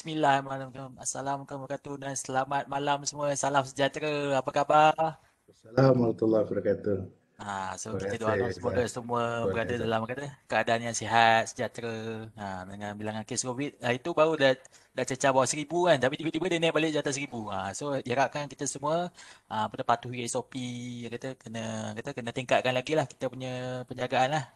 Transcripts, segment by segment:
Bismillahirrahmanirrahim. Assalamualaikum warahmatullahi wabarakatuh dan selamat malam semua. Salam sejahtera. Apa khabar? Assalamualaikum warahmatullahi wabarakatuh. So Terima kita kasih, doakan semoga Zah. semua Luar berada biasa. dalam keadaan yang sihat, sejahtera. Dengan bilangan kes COVID itu baru dah cecah bawah 1,000 kan, tapi tiba-tiba dia naik balik di atas 1,000. So diharapkan kita semua pada patuhi SOP, kena tingkatkan lagi lah kita punya penjagaan lah.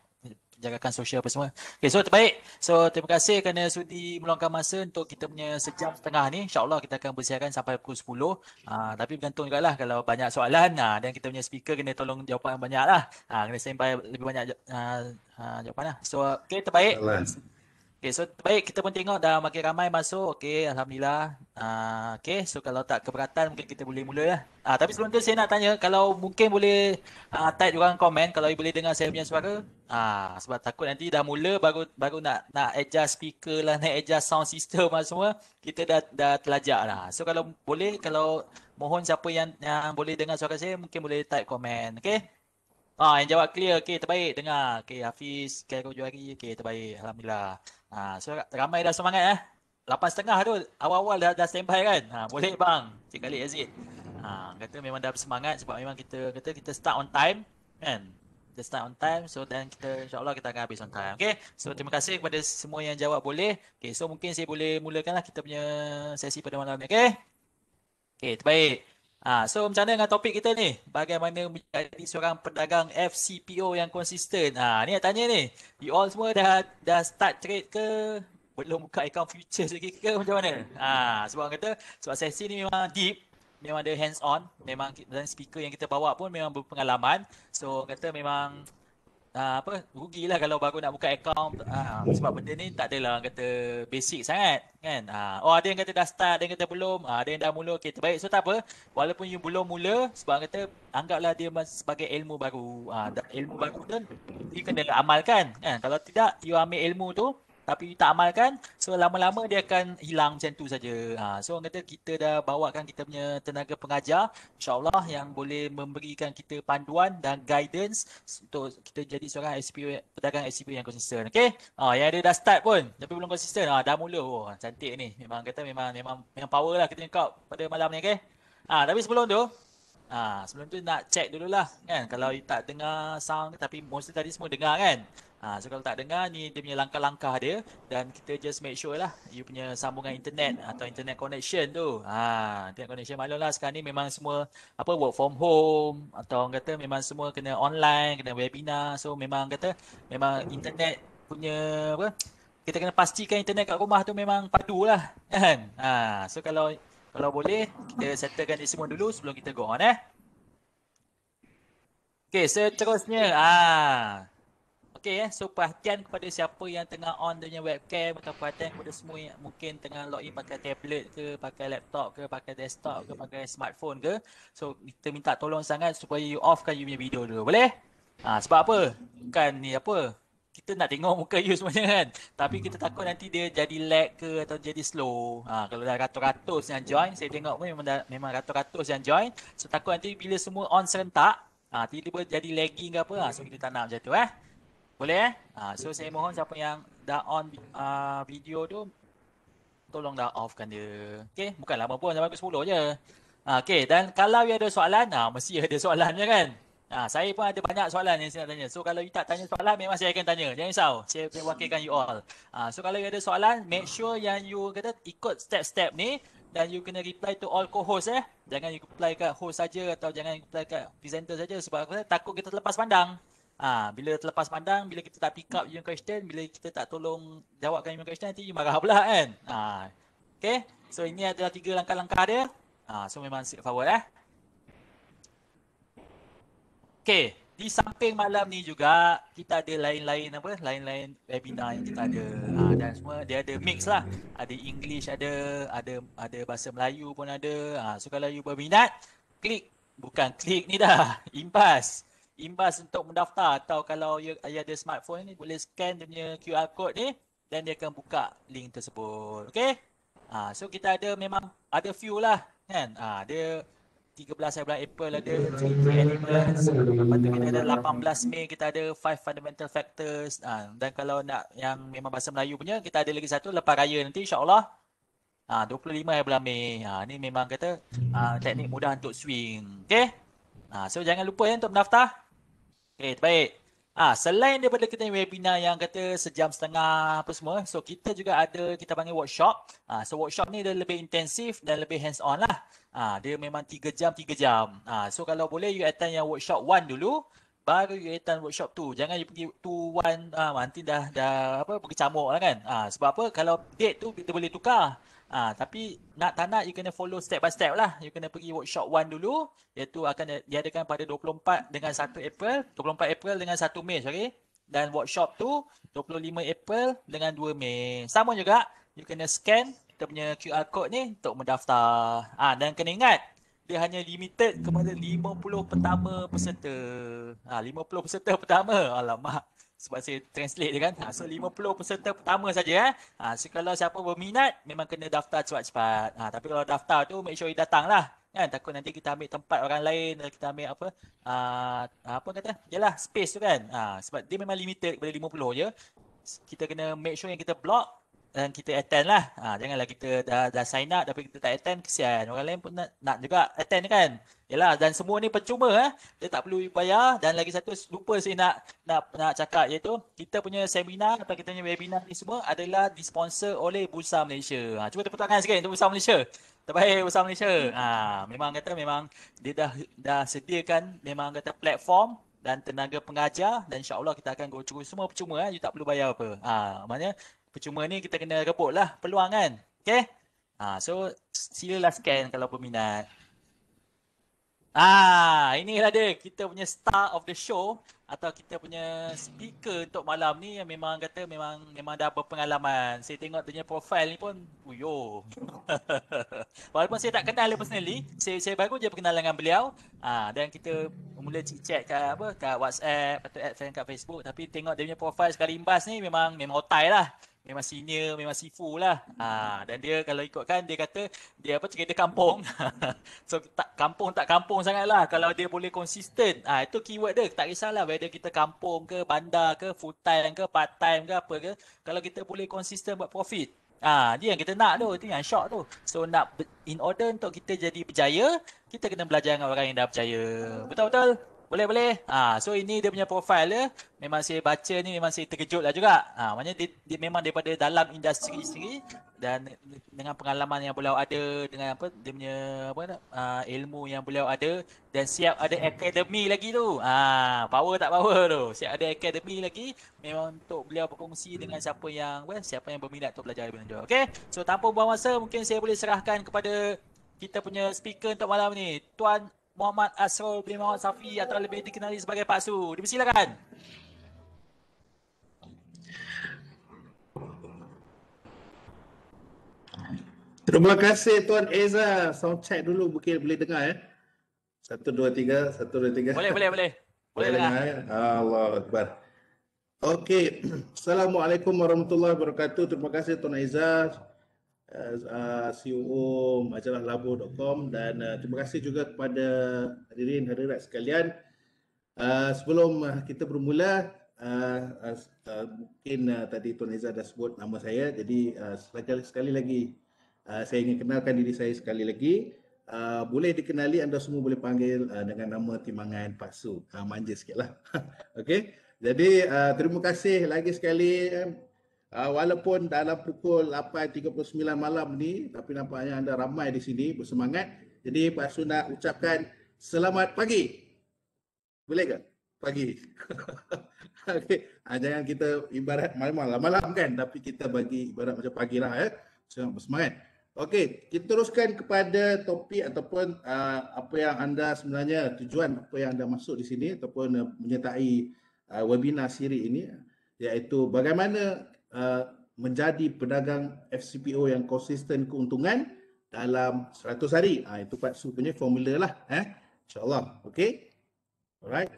Jagakan sosial apa semua. Okay, so terbaik. So terima kasih kerana sudi meluangkan masa untuk kita punya sejam setengah ni. InsyaAllah kita akan bersiaran sampai pukul 10. Tapi bergantung juga lah kalau banyak soalan dan kita punya speaker kena tolong jawapan banyak lah. Kena standby lebih banyak jawapan lah. So okay, terbaik. Salah. Okay, so baik kita pun tengok dah makin ramai masuk. Okay, Alhamdulillah. Okay, so kalau tak keberatan mungkin kita boleh mula lah. Tapi sebelum tu saya nak tanya, kalau mungkin boleh type orang komen kalau boleh dengar saya punya suara. Sebab takut nanti dah mula baru nak adjust speaker lah, nak adjust sound system lah semua. Kita dah terlajak lah. So kalau boleh, kalau mohon siapa yang boleh dengar suara saya mungkin boleh type komen. Okay? Yang jawab clear. Okey, terbaik. Dengar. Okey, Hafiz, Khairul Juhari. Okey, terbaik. Alhamdulillah. So ramai dah semangat 8.30 tu. Awal-awal dah standby kan. Boleh bang. Cik Khalid Aziz. Kata memang dah bersemangat sebab memang kita start on time kan. Kita start on time. So dan kita insya-Allah kita akan habis on time. Okey. So terima kasih kepada semua yang jawab boleh. Okey, so mungkin saya boleh mulakanlah kita punya sesi pada malam ni. Okey. Okey, terbaik. So macam mana dengan topik kita ni? Bagaimana menjadi seorang pedagang FCPO yang konsisten? Ni nak tanya ni. You all semua dah start trade ke? Belum buka account futures lagi ke macam mana? Sebab orang kata sebab sesi ni memang deep, memang ada hands on, memang dan speaker yang kita bawa pun memang berpengalaman. So orang kata memang rugilah kalau baru nak buka account sebab benda ni tak adalah orang kata basic sangat kan. Ada yang kata dah start, ada yang kata belum, ada yang dah mula. Okey, terbaik. So tak apa, walaupun you belum mula, sebab orang kata anggaplah dia sebagai ilmu baru. Ilmu baru tu you kena amalkan kan. Kalau tidak you ambil ilmu tu tapi you tak amalkan, so lama-lama dia akan hilang macam tu saja. So orang kata kita dah bawakan kita punya tenaga pengajar, insya-Allah yang boleh memberikan kita panduan dan guidance untuk kita jadi seorang SPO, pedagang SPO yang konsisten. Okey? Yang ada dah start pun tapi belum konsisten. Dah mula. Cantik ni. Memang kata memang power lah kita tengok pada malam ni. Okey? Tapi sebelum tu nak check dululah kan. Kalau you tak dengar sound tapi mostly tadi semua dengar kan. So kalau tak dengar ni dia punya langkah-langkah dia dan kita just make sure lah you punya sambungan internet atau internet connection tu. Internet connection maklumlah sekarang ni memang semua work from home atau orang kata memang semua kena online, kena webinar. So memang kata memang internet punya kita kena pastikan internet kat rumah tu memang padu lah kan. So kalau boleh kita settlekan ni semua dulu sebelum kita go on. Okey, seterusnya okey. So perhatian kepada siapa yang tengah on dia punya webcam atau perhatian kepada semua yang mungkin tengah login pakai tablet ke, pakai laptop ke, pakai desktop ke, pakai smartphone ke. So kita minta tolong sangat supaya you offkan you punya video dulu. Boleh? Sebab apa? Bukan ni apa? Kita nak tengok muka you semuanya kan. Tapi kita takut nanti dia jadi lag ke atau jadi slow. Kalau dah ratus-ratus yang join, saya tengok pun memang ratus-ratus yang join. So takut nanti bila semua on serentak, tiba-tiba jadi lagging ke apa. So kita tak nak macam tu Boleh So saya mohon siapa yang dah on video tu tolong dah offkan dia. Okey, bukan lama pun sampai pukul 10 je. Okey, dan kalau you ada soalan, mesti ada soalannya kan. Saya pun ada banyak soalan yang saya nak tanya. So kalau you tak tanya soalan memang saya akan tanya. Jangan risau, saya akan wakilkan you all. So kalau you ada soalan, make sure yang you kata ikut step-step ni dan you kena reply to all co-host Jangan you reply kat host saja atau jangan reply kat presenter saja sebab apa? Takut kita terlepas pandang. Bila terlepas pandang, bila kita tak pick up your question, bila kita tak tolong jawabkan your question, nanti you marah pula kan. Okay, so ini adalah 3 langkah-langkah dia. So memang straightforward Okay, di samping malam ni juga kita ada lain-lain webinar yang kita ada. Dan semua dia ada mix lah. Ada English ada bahasa Melayu pun ada. So kalau you berminat, bukan klik ni dah, imbas untuk mendaftar atau kalau you ada smartphone ni boleh scan dia punya QR code ni dan dia akan buka link tersebut. Okay? So kita ada memang ada few lah kan. Dia 13 bulan April ada 3 elements. Lepas tu kita ada 18 Mei kita ada 5 fundamental factors. Dan kalau nak yang memang bahasa Melayu punya kita ada lagi satu lepas raya nanti insya-Allah 25 hari bulan Mei. Ni memang kata teknik mudah untuk swing. Okey? So jangan lupa untuk mendaftar. Okey, terbaik. Selain daripada kita punya webinar yang kata sejam setengah apa semua, so kita juga ada kita panggil workshop. So workshop ni dia lebih intensif dan lebih hands on lah. Dia memang 3 jam 3 jam. So kalau boleh you attend yang workshop 1 dulu, baru you attend workshop 2. Jangan you pergi 2 1 nanti dah apa berkecamuk lah kan. Sebab apa kalau date tu kita boleh tukar. Tapi nak tak nak you kena follow step by step lah. You kena pergi workshop 1 dulu, iaitu akan diadakan pada 24 dengan 1 April, 24 April dengan 1 Mei, sorry. Dan workshop tu 25 April dengan 2 Mei. Sama juga, you kena scan kita punya QR code ni untuk mendaftar. Dan kena ingat, dia hanya limited kepada 50 pertama peserta. 50 peserta pertama. Alamak. Sebab saya translate dia kan. So 50 peserta pertama saja. So kalau siapa berminat, memang kena daftar cepat-cepat. Tapi kalau daftar tu, make sure you datang lah. Kan? Takut nanti kita ambil tempat orang lain, kita ambil apa kata? Yalah, space tu kan. Sebab dia memang limited kepada 50 je. Kita kena make sure yang kita block dan kita attend lah. Janganlah kita dah sign up tapi kita tak attend, kesian. Orang lain pun nak juga attend kan. Yalah, dan semua ni percuma Dia tak perlu bayar. Dan lagi satu lupa saya nak cakap, iaitu kita punya seminar atau kita punya webinar ni semua adalah disponsor oleh Bursa Malaysia. Cuba tepuk tangan sikit untuk Bursa Malaysia. Terbaik Bursa Malaysia. Memang dia dah sediakan memang kata platform dan tenaga pengajar, dan insya-Allah kita akan go through semua percuma you tak perlu bayar apa. Maknanya percuma ni kita kena rebut lah peluang kan. Okay? So silalah scan kalau berminat. Inilah dia kita punya star of the show atau kita punya speaker untuk malam ni yang memang kata memang dah berpengalaman. Saya tengok dia punya profile ni pun, uyo. Walaupun saya tak kenal dia personally, saya baru je berkenal dengan beliau. Dan kita mula chat kat WhatsApp atau add friend kat Facebook, tapi tengok dia punya profile sekali imbas ni memang otai lah. Memang senior, memang sifu lah. Dan dia kalau ikutkan, dia kata dia trader kampung. So tak kampung sangat lah. Kalau dia boleh konsisten, itu keyword dia. Tak kisahlah whether kita kampung ke, bandar ke, full time ke, part time ke, apa ke. Kalau kita boleh konsisten buat profit. Dia yang kita nak tu. Itu yang shock tu. So in order untuk kita jadi berjaya, kita kena belajar dengan orang yang dah berjaya. Betul-betul? Boleh. So ini dia punya profile dia. Memang saya baca ni memang saya terkejut lah juga. Maknanya dia memang daripada dalam industri sendiri dan dengan pengalaman yang beliau ada, dengan dia punya ilmu yang beliau ada, dan siap ada akademi lagi tu. Power tak power tu. Siap ada akademi lagi memang untuk beliau berkongsi dengan siapa yang berminat untuk belajar lebih lanjut. Okey. So tanpa buang masa, mungkin saya boleh serahkan kepada kita punya speaker untuk malam ni, Tuan Muhammad Asrul bin Muhammad Safi atau lebih dikenali sebagai Pak Su. Dipersilakan. Terima kasih Tuan Eza. Sound check dulu, mungkin boleh dengar ya. 1 2 3, 1 2 3. Boleh. Boleh dengar ya. Allahu Akbar. Okey. Assalamualaikum warahmatullahi wabarakatuh. Terima kasih Tuan Eza, CEO majalah Labo.com, dan terima kasih juga kepada hadirat sekalian. Sebelum kita bermula, mungkin tadi Tuan Eza dah sebut nama saya, jadi sekali lagi saya ingin kenalkan diri saya sekali lagi. Boleh dikenali, anda semua boleh panggil dengan nama timbangan Pak Su. Manja sikitlah. Okey. Jadi terima kasih lagi sekali. Walaupun dalam pukul 8.39 malam ni, tapi nampaknya anda ramai di sini bersemangat. Jadi Pak Su nak ucapkan selamat pagi. Boleh ke? Pagi. Okay. Jangan kita ibarat malam kan, tapi kita bagi ibarat macam pagi lah ya. Sangat bersemangat. Okey, kita teruskan kepada topik ataupun apa yang anda sebenarnya, tujuan apa yang anda masuk di sini ataupun menyertai webinar siri ini, iaitu bagaimana menjadi pedagang FCPO yang konsisten keuntungan dalam 100 hari. Itu Pak Su punya formula lah. InsyaAllah. Okey. Alright.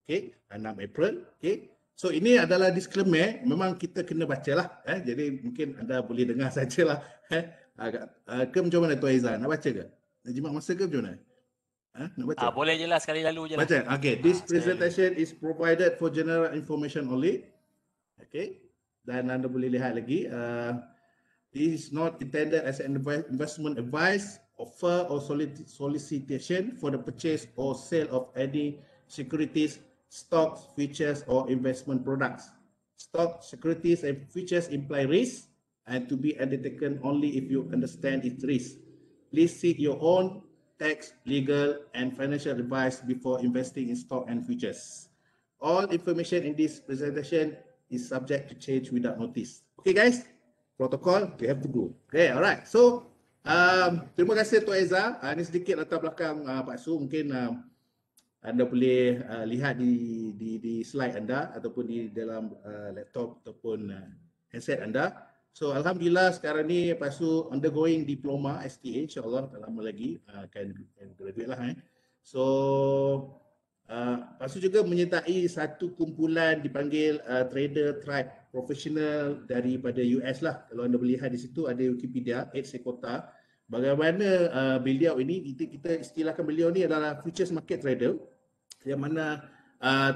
Okey. 6 April. Okey. So ini adalah disclaimer. Memang kita kena baca lah. Jadi mungkin anda boleh dengar sajalah. Ke macam mana Tuan Aizan? Nak baca ke? Nak jimat masa ke macam mana? Nak baca? Boleh je lah, sekali lalu je lah. Baca. Okay. This presentation is provided for general information only. Okay. Dan anda boleh lihat lagi This is not intended as an investment advice, offer, or solicitation for the purchase or sale of any securities, stocks, futures, or investment products. Stock, securities, and futures imply risk and to be undertaken only if you understand its risk. Please seek your own tax, legal, and financial advice before investing in stock and futures. All information in this presentation is subject to change without notice. Okay, guys? Protocol, we have to go. Okay, alright. So, terima kasih Tuan Eza. Ini sedikit latar belakang Pak Su. Mungkin anda boleh lihat di slide anda ataupun di dalam laptop ataupun handset anda. So, Alhamdulillah sekarang ni Pak Su undergoing diploma STA, insyaAllah tak lama lagi akan graduate lah. So, Pak Su juga menyertai satu kumpulan dipanggil trader tribe profesional daripada US lah. Kalau anda melihat di situ ada Wikipedia, Ed Sekota. Bagaimana beliau ini, kita istilahkan beliau ni adalah futures market trader yang mana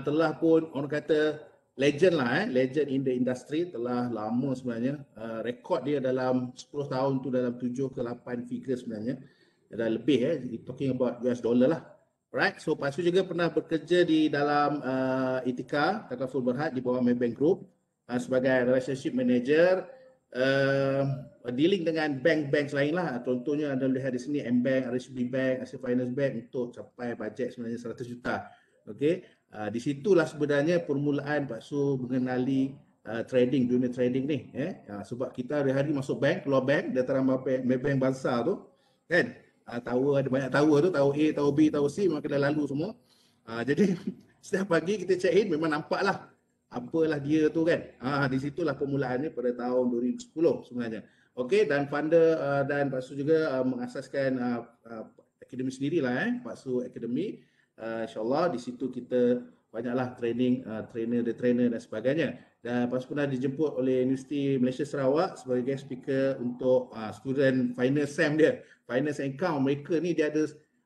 telah pun orang kata legend lah, legend in the industry, telah lama sebenarnya. Rekod dia dalam 10 tahun tu dalam 7 ke 8 figure sebenarnya. Dah lebih talking about US dollar lah. Right, so Pak Su juga pernah bekerja di dalam Etika Takaful Berhad di bawah Maybank Group sebagai relationship manager, dealing dengan bank-bank lain lah. Contohnya anda lihat di sini M-Bank, RHB Bank, Asia Finance Bank untuk capai bajet sebenarnya 100 juta. Okey, di situlah sebenarnya permulaan Pak Su mengenali trading, dunia trading ni. Sebab kita hari-hari masuk bank, keluar bank, dataran Maybank Bangsa tu, kan? Tower ada banyak tower tu, tower A, tower B, tower C memang kena lalu semua. Jadi setiap pagi kita check in memang nampaklah apalah dia tu kan. Di situlah permulaannya pada tahun 2010 sebenarnya. Okey, dan founder dan Pak Su juga mengasaskan akademi sendirilah Pak Su Academy. InsyaAllah di situ kita banyaklah training trainer dan sebagainya. Dan Pak Su pernah dijemput oleh Universiti Malaysia Sarawak sebagai guest speaker untuk student final SEM dia. Finance and Account, mereka ni dia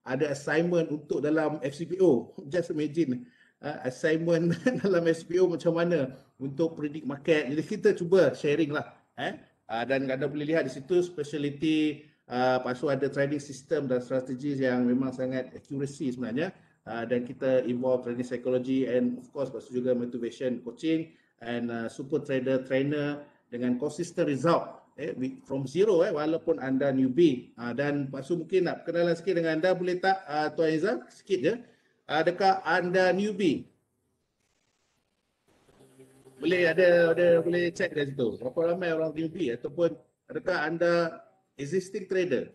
ada assignment untuk dalam FCPO. Just imagine assignment dalam FCPO macam mana untuk predict market. Jadi kita cuba sharing lah. Dan anda boleh lihat di situ speciality Pak Su ada trading system dan strategi yang memang sangat accuracy sebenarnya. Dan kita involve trading psychology and of course Pak Su juga motivation coaching and super trader trainer dengan consistent result. From zero walaupun anda newbie. Dan Pak Su mungkin nak kenalan sikit dengan anda, boleh tak Tuan Izzah sikit je. Adakah anda newbie? Boleh boleh check dari situ. Berapa ramai orang newbie ataupun adakah anda existing trader?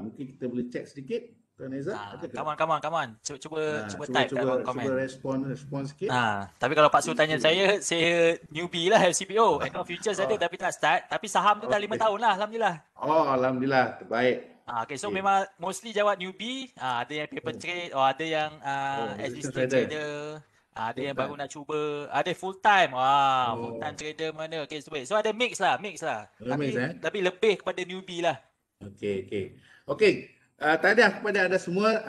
Mungkin kita boleh check sedikit. Tuan Izzah, ada ke? Come on. Cuba type kat ruang komen. Cuba respon sikit. Tapi kalau Pak Su tanya saya newbie lah FCPO. Account futures ada tapi tak start. Tapi saham tu dah 5 tahun lah, Alhamdulillah. Alhamdulillah, terbaik. So memang mostly jawab newbie. Ada yang paper trade, ada yang existing trader. Ada yang baru nak cuba. Ada full time. Full time trader mana. Okay, so ada mix lah. Tapi lebih kepada newbie lah. Okay. Tahniah kepada anda semua.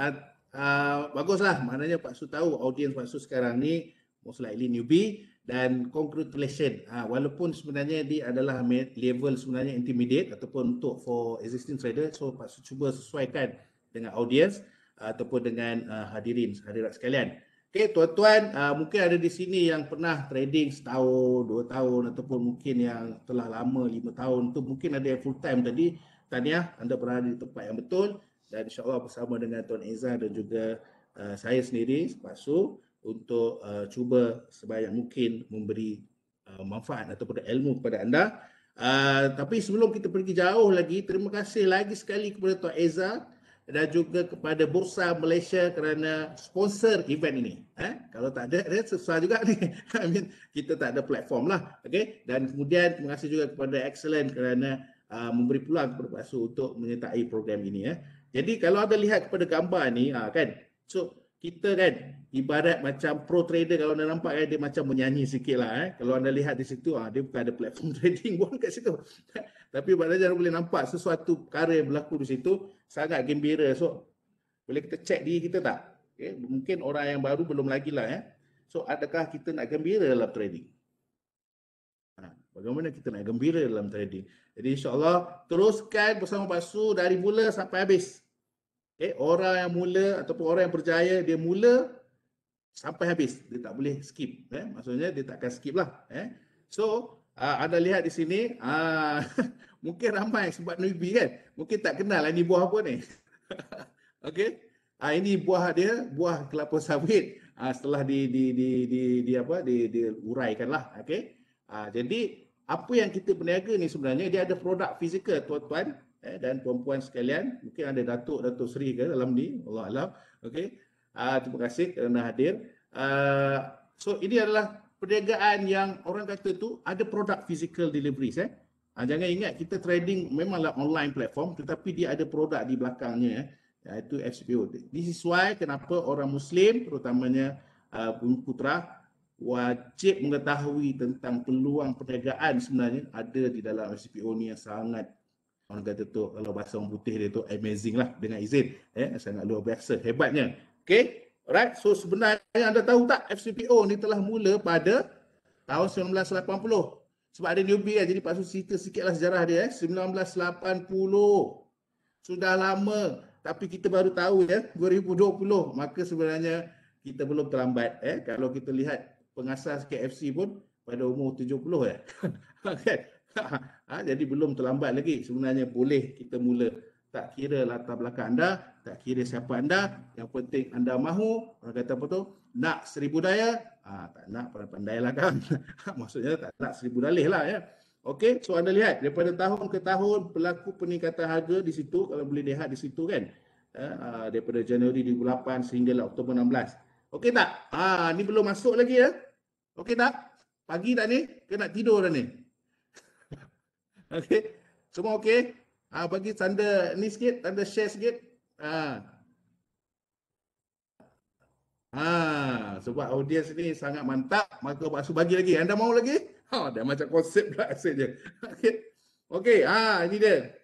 Baguslah, maknanya Pak Su tahu audience Pak Su sekarang ni most likely newbie, dan congratulations. Walaupun sebenarnya dia adalah level sebenarnya intermediate ataupun untuk for existing trader, so Pak Su cuba sesuaikan dengan audience ataupun dengan hadirat sekalian. Okay, tuan-tuan, mungkin ada di sini yang pernah trading setahun, 2 tahun ataupun mungkin yang telah lama 5 tahun tu, mungkin ada yang full time tadi. Tahniah, anda berada di tempat yang betul. Dan insyaAllah bersama dengan Tuan Izzah dan juga saya sendiri, Pak Su, untuk cuba sebanyak mungkin memberi manfaat ataupun ilmu kepada anda. Tapi sebelum kita pergi jauh lagi, terima kasih lagi sekali kepada Tuan Izzah dan juga kepada Bursa Malaysia kerana sponsor event ini. Kalau tak ada, susah juga ni. Kita tak ada platform lah. Okay? Dan kemudian terima kasih juga kepada Excellent kerana memberi peluang kepada Pak Su untuk menyertai program ini. Jadi kalau anda lihat kepada gambar ni, kan, so kita kan ibarat macam pro trader. Kalau anda nampak kan, dia macam menyanyi sikit lah. Kalau anda lihat di situ, dia bukan ada platform trading pun kat situ. Tapi anda boleh nampak sesuatu perkara yang berlaku di situ sangat gembira. So boleh kita cek diri kita tak? Okay? Mungkin orang yang baru belum lagi lah. So adakah kita nak gembira dalam trading? Bagaimana kita nak gembira dalam trading. Jadi insya-Allah teruskan bersama Pak Su dari mula sampai habis. Orang yang mula ataupun orang yang berjaya dia mula sampai habis. Dia tak boleh skip. Maksudnya dia tak akan skip lah. So, anda lihat di sini, mungkin ramai sebab newbie kan. Mungkin tak kenal ini buah apa ni. Okey. Ini buah dia, buah kelapa sawit. Setelah diuraikanlah. Okey. Jadi apa yang kita berniaga ni sebenarnya dia ada produk fizikal tuan-tuan dan puan-puan sekalian. Mungkin ada Datuk Seri ke dalam ni, Allah alam. Okey. Terima kasih kerana hadir. So ini adalah perniagaan yang orang kata tu ada produk physical deliveries. Jangan ingat kita trading memanglah online platform tetapi dia ada produk di belakangnya, iaitu FCPO. This is why kenapa orang Muslim terutamanya Bumi Putra wajib mengetahui tentang peluang perniagaan sebenarnya ada di dalam FCPO ni yang sangat, orang kata tu kalau bahasa orang putih dia tu amazing lah, dengan izin, sangat luar biasa hebatnya. Okay, alright. So sebenarnya anda tahu tak FCPO ni telah mula pada tahun 1980. Sebab ada newbie kan, jadi Pak Su cerita sikitlah sejarah dia. 1980 sudah lama, tapi kita baru tahu 2020. Maka sebenarnya kita belum terlambat. Kalau kita lihat pengasas KFC pun pada umur 70 kan. Jadi belum terlambat lagi. Sebenarnya boleh kita mula. Tak kira latar belakang anda, tak kira siapa anda, yang penting anda mahu, orang kata apa tu, nak 1000 daya, tak nak pandai-pandai lah kan. Maksudnya tak nak 1000 dalih lah Okey, so anda lihat daripada tahun ke tahun berlaku peningkatan harga di situ, kalau boleh lihat di situ kan. Daripada Januari 2008 sehingga Oktober 16. Okey tak? Ni belum masuk lagi Okey tak? Pagi tak ni? Ke nak tidur dah ni? Okey. Semua okey? Bagi tanda ni sikit, tanda share sikit. Sebab audiens ni sangat mantap, maka Pak Su bagi lagi. Anda mahu lagi? Dah macam konsep pula rasanya. Okey. Okey, ini dia.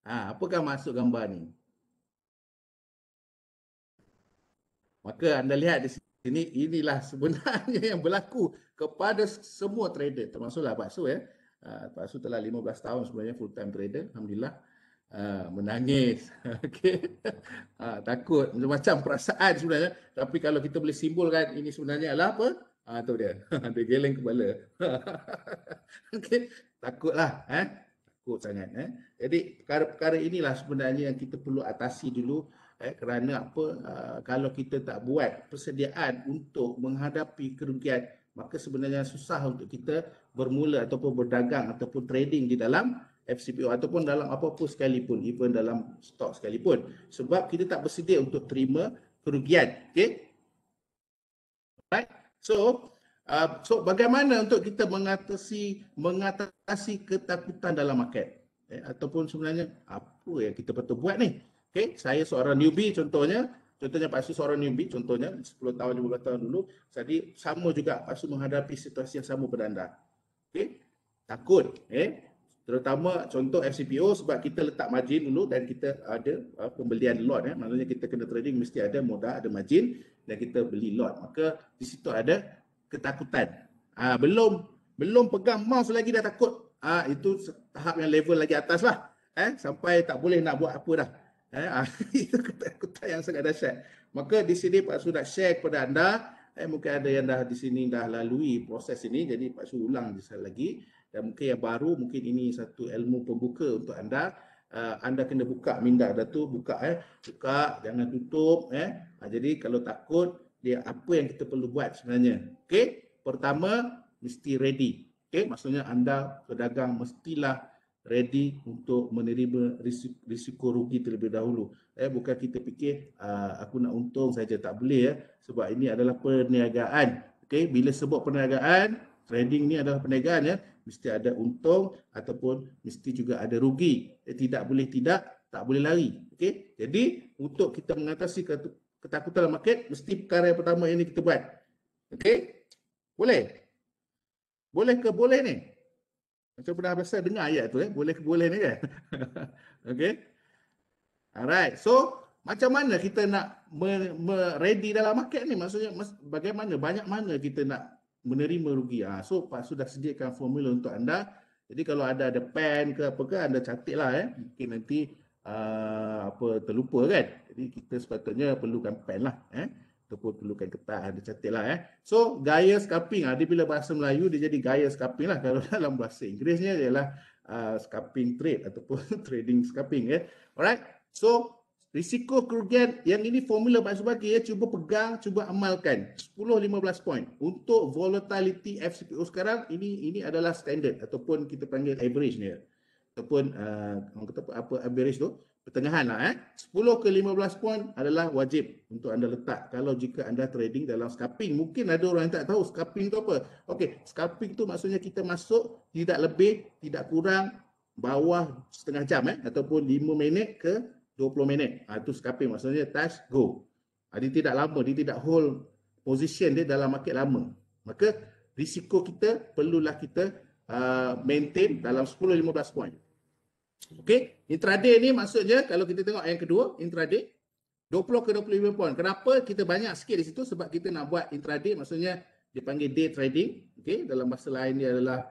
Apakah maksud gambar ni? Maka anda lihat di sini, inilah sebenarnya yang berlaku kepada semua trader, termasuklah Pak Su Pak Su telah 15 tahun sebenarnya full time trader, alhamdulillah. Menangis, okey. Takut, macam-macam perasaan sebenarnya. Tapi kalau kita boleh simbolkan ini sebenarnya adalah apa? Tu dia, dia geleng kepala. Okey, takutlah, takut sangat. Jadi perkara-perkara inilah sebenarnya yang kita perlu atasi dulu. Kerana apa? Kalau kita tak buat persediaan untuk menghadapi kerugian, maka sebenarnya susah untuk kita bermula ataupun berdagang ataupun trading di dalam FCPO ataupun dalam apa-apa sekalipun, even dalam stok sekalipun. Sebab kita tak bersedia untuk terima kerugian. Okay? Right? So bagaimana untuk kita mengatasi ketakutan dalam market? Ataupun sebenarnya apa yang kita patut buat ni? Okay? Saya seorang newbie contohnya Pak Su seorang newbie contohnya 10 tahun, 15 tahun dulu. Jadi sama juga Pak Su menghadapi situasi yang sama pada anda. Okay? Takut. Terutama contoh FCPO sebab kita letak margin dulu dan kita ada pembelian lot. Maksudnya kita kena trading mesti ada modal, ada margin dan kita beli lot. Maka di situ ada ketakutan. Belum pegang mouse lagi dah takut. Itu tahap yang level lagi atas lah. Sampai tak boleh nak buat apa dah. Itu ketakutan yang sangat dahsyat. Maka di sini Pak Su nak share kepada anda. Mungkin ada yang dah di sini dah lalui proses ini. Jadi Pak Su ulang sekali lagi. Dan mungkin yang baru, mungkin ini satu ilmu pembuka untuk anda. Anda kena buka minda dah tu, buka jangan tutup. Jadi kalau takut, dia apa yang kita perlu buat sebenarnya? Okey, pertama mesti ready. Okey, maksudnya anda pedagang mestilah ready untuk menerima risiko rugi terlebih dahulu. Bukan kita fikir aku nak untung saja, tak boleh sebab ini adalah perniagaan. Okey, bila sebut perniagaan, trading ni adalah perniagaan mesti ada untung ataupun mesti juga ada rugi. Tak boleh lari. Okey. Jadi untuk kita mengatasi ketakutan dalam market, mesti perkara yang pertama ini kita buat. Okey? Boleh? Boleh ke boleh ni? Macam pernah biasa dengar ayat tu boleh ke boleh ni kan? Okey. Alright. So, macam mana kita nak ready dalam market ni? Maksudnya bagaimana, banyak mana kita nak menerima rugi. So Pak Su dah sediakan formula untuk anda. Jadi kalau ada pen ke apa ke, anda catatlah. Mungkin nanti apa terlupa kan. Jadi kita sepatutnya perlukan pen lah. Ataupun perlukan kertas, ada catatlah. So gaya scalping, dia bila bahasa Melayu dia jadi gaya scalping lah. Kalau dalam bahasa Inggerisnya ialah scalping trade ataupun trading scalping. Alright. So risiko kerugian yang ini formula Pak Su bagi, cuba pegang, cuba amalkan 10-15 poin. Untuk volatility FCPO sekarang ini adalah standard ataupun kita panggil average ni. Ataupun orang kata apa average tu, pertengahan lah. 10 ke 15 poin adalah wajib untuk anda letak kalau jika anda trading dalam scalping. Mungkin ada orang yang tak tahu scalping tu apa. Okey, scalping tu maksudnya kita masuk tidak lebih, tidak kurang bawah setengah jam ataupun 5 minit ke 20 minit. Itu scalping, maksudnya touch, go. Dia tidak lama, dia tidak hold position dia dalam market lama. Maka risiko kita perlulah kita maintain dalam 10-15 poin. Okey, intraday ni maksudnya kalau kita tengok yang kedua, intraday 20 ke 25 poin. Kenapa kita banyak sikit di situ? Sebab kita nak buat intraday, maksudnya dipanggil day trading. Okey, dalam bahasa lain dia adalah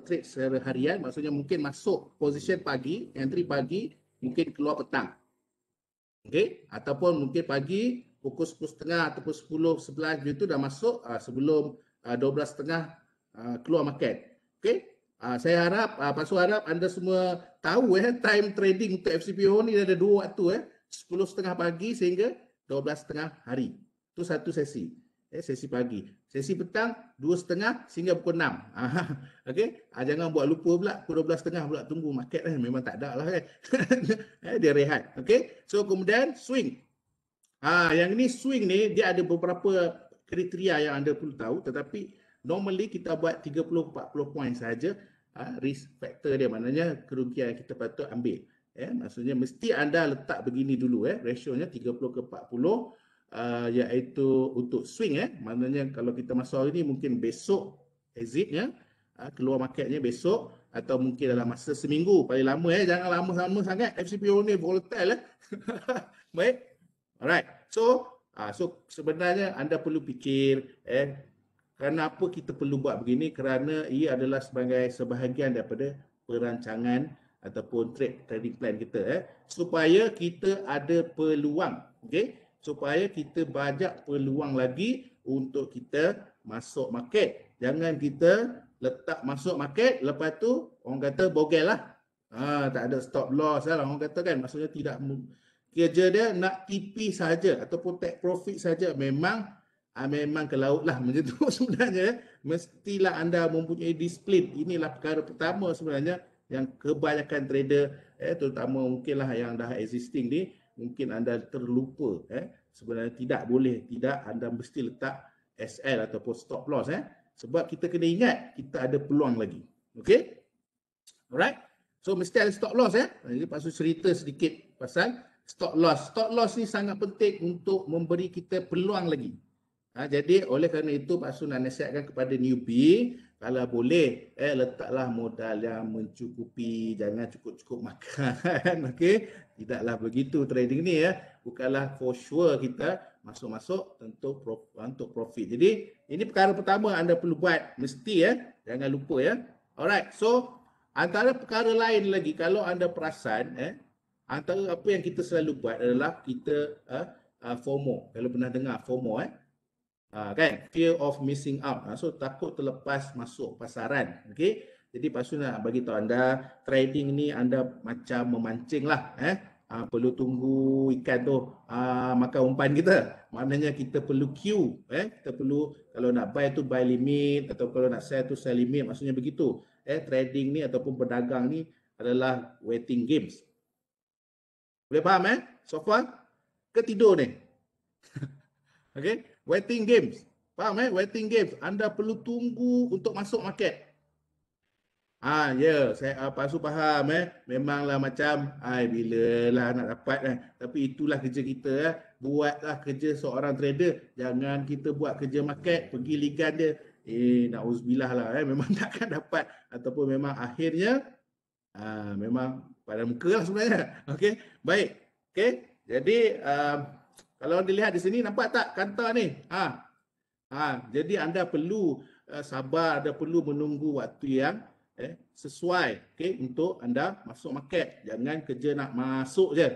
trade secara harian, maksudnya mungkin masuk position pagi, entry pagi, mungkin keluar petang. Okey, ataupun mungkin pagi pukul 10.30 ataupun 10, 11 itu dah masuk sebelum 12.30 keluar market. Okey, saya harap Pak Su harap anda semua tahu time trading untuk FCPO ni ada dua waktu 10.30 pagi sehingga 12.30 hari. Itu satu sesi. Sesi pagi. Sesi petang 2.30 sehingga pukul 6. Okey, jangan buat lupa pula pukul 12.30 pula tunggu market memang tak ada lah kan. Dia rehat. Okey. So kemudian swing. Yang ni swing ni dia ada beberapa kriteria yang anda perlu tahu, tetapi normally kita buat 30-40 poin saja risk factor dia, maknanya kerugian kita patut ambil. Maksudnya mesti anda letak begini dulu rasionya 30 ke 40 iaitu untuk swing maknanya kalau kita masuk hari ni mungkin besok exitnya, keluar marketnya besok atau mungkin dalam masa seminggu paling lama jangan lama-lama sangat, FCPO ni volatile baik. Alright. So sebenarnya anda perlu fikir kenapa kita perlu buat begini, kerana ia adalah sebahagian daripada perancangan ataupun trading plan kita supaya kita ada peluang, okey, supaya kita banyak peluang lagi untuk kita masuk market. Jangan kita letak masuk market lepas tu orang kata bogel lah. Tak ada stop loss lah orang kata kan, maksudnya tidak kerja dia nak TP saja ataupun take profit saja, memang ke laut lah macam tu sebenarnya. Mestilah anda mempunyai disiplin. Inilah perkara pertama sebenarnya yang kebanyakan trader terutama mungkinlah yang dah existing ni, mungkin anda terlupa sebenarnya tidak anda mesti letak SL ataupun stop loss sebab kita kena ingat kita ada peluang lagi. Okey, alright, so mesti ada stop loss jadi Pak Su cerita sedikit pasal stop loss. Stop loss ni sangat penting untuk memberi kita peluang lagi. Jadi oleh kerana itu Pak Su nak nasihatkan kepada newbie, kalau boleh letaklah modal yang mencukupi, jangan cukup-cukup makan. Okey, tidaklah begitu trading ni bukanlah for sure kita masuk-masuk untuk profit. Jadi ini perkara pertama anda perlu buat, mesti jangan lupa Alright, so antara perkara lain lagi kalau anda perasan antara apa yang kita selalu buat adalah kita FOMO. Kalau pernah dengar FOMO kan, fear of missing out. So takut terlepas masuk pasaran. Okey, jadi Pak Su nak bagi tahu anda, trading ni anda macam memancing lah perlu tunggu ikan tu makan umpan kita. Maknanya kita perlu queue kita perlu, kalau nak buy tu buy limit atau kalau nak sell tu sell limit, maksudnya begitu. Trading ni ataupun berdagang ni adalah waiting games. Boleh faham so far? Ke tidur ni? Okey, waiting games. Faham waiting games. Anda perlu tunggu untuk masuk market. Saya Pak Su faham memanglah macam bilalah nak dapat tapi itulah kerja kita buatlah kerja seorang trader. Jangan kita buat kerja market, pergi ligan dia. Nauzubillah lah memang takkan dapat ataupun memang akhirnya memang pada muka lah sebenarnya. Okey, baik. Okey, jadi kalau dilihat di sini nampak tak kanta ni? Jadi anda perlu sabar, anda perlu menunggu waktu yang sesuai, okay, untuk anda masuk market. Jangan kerja nak masuk je.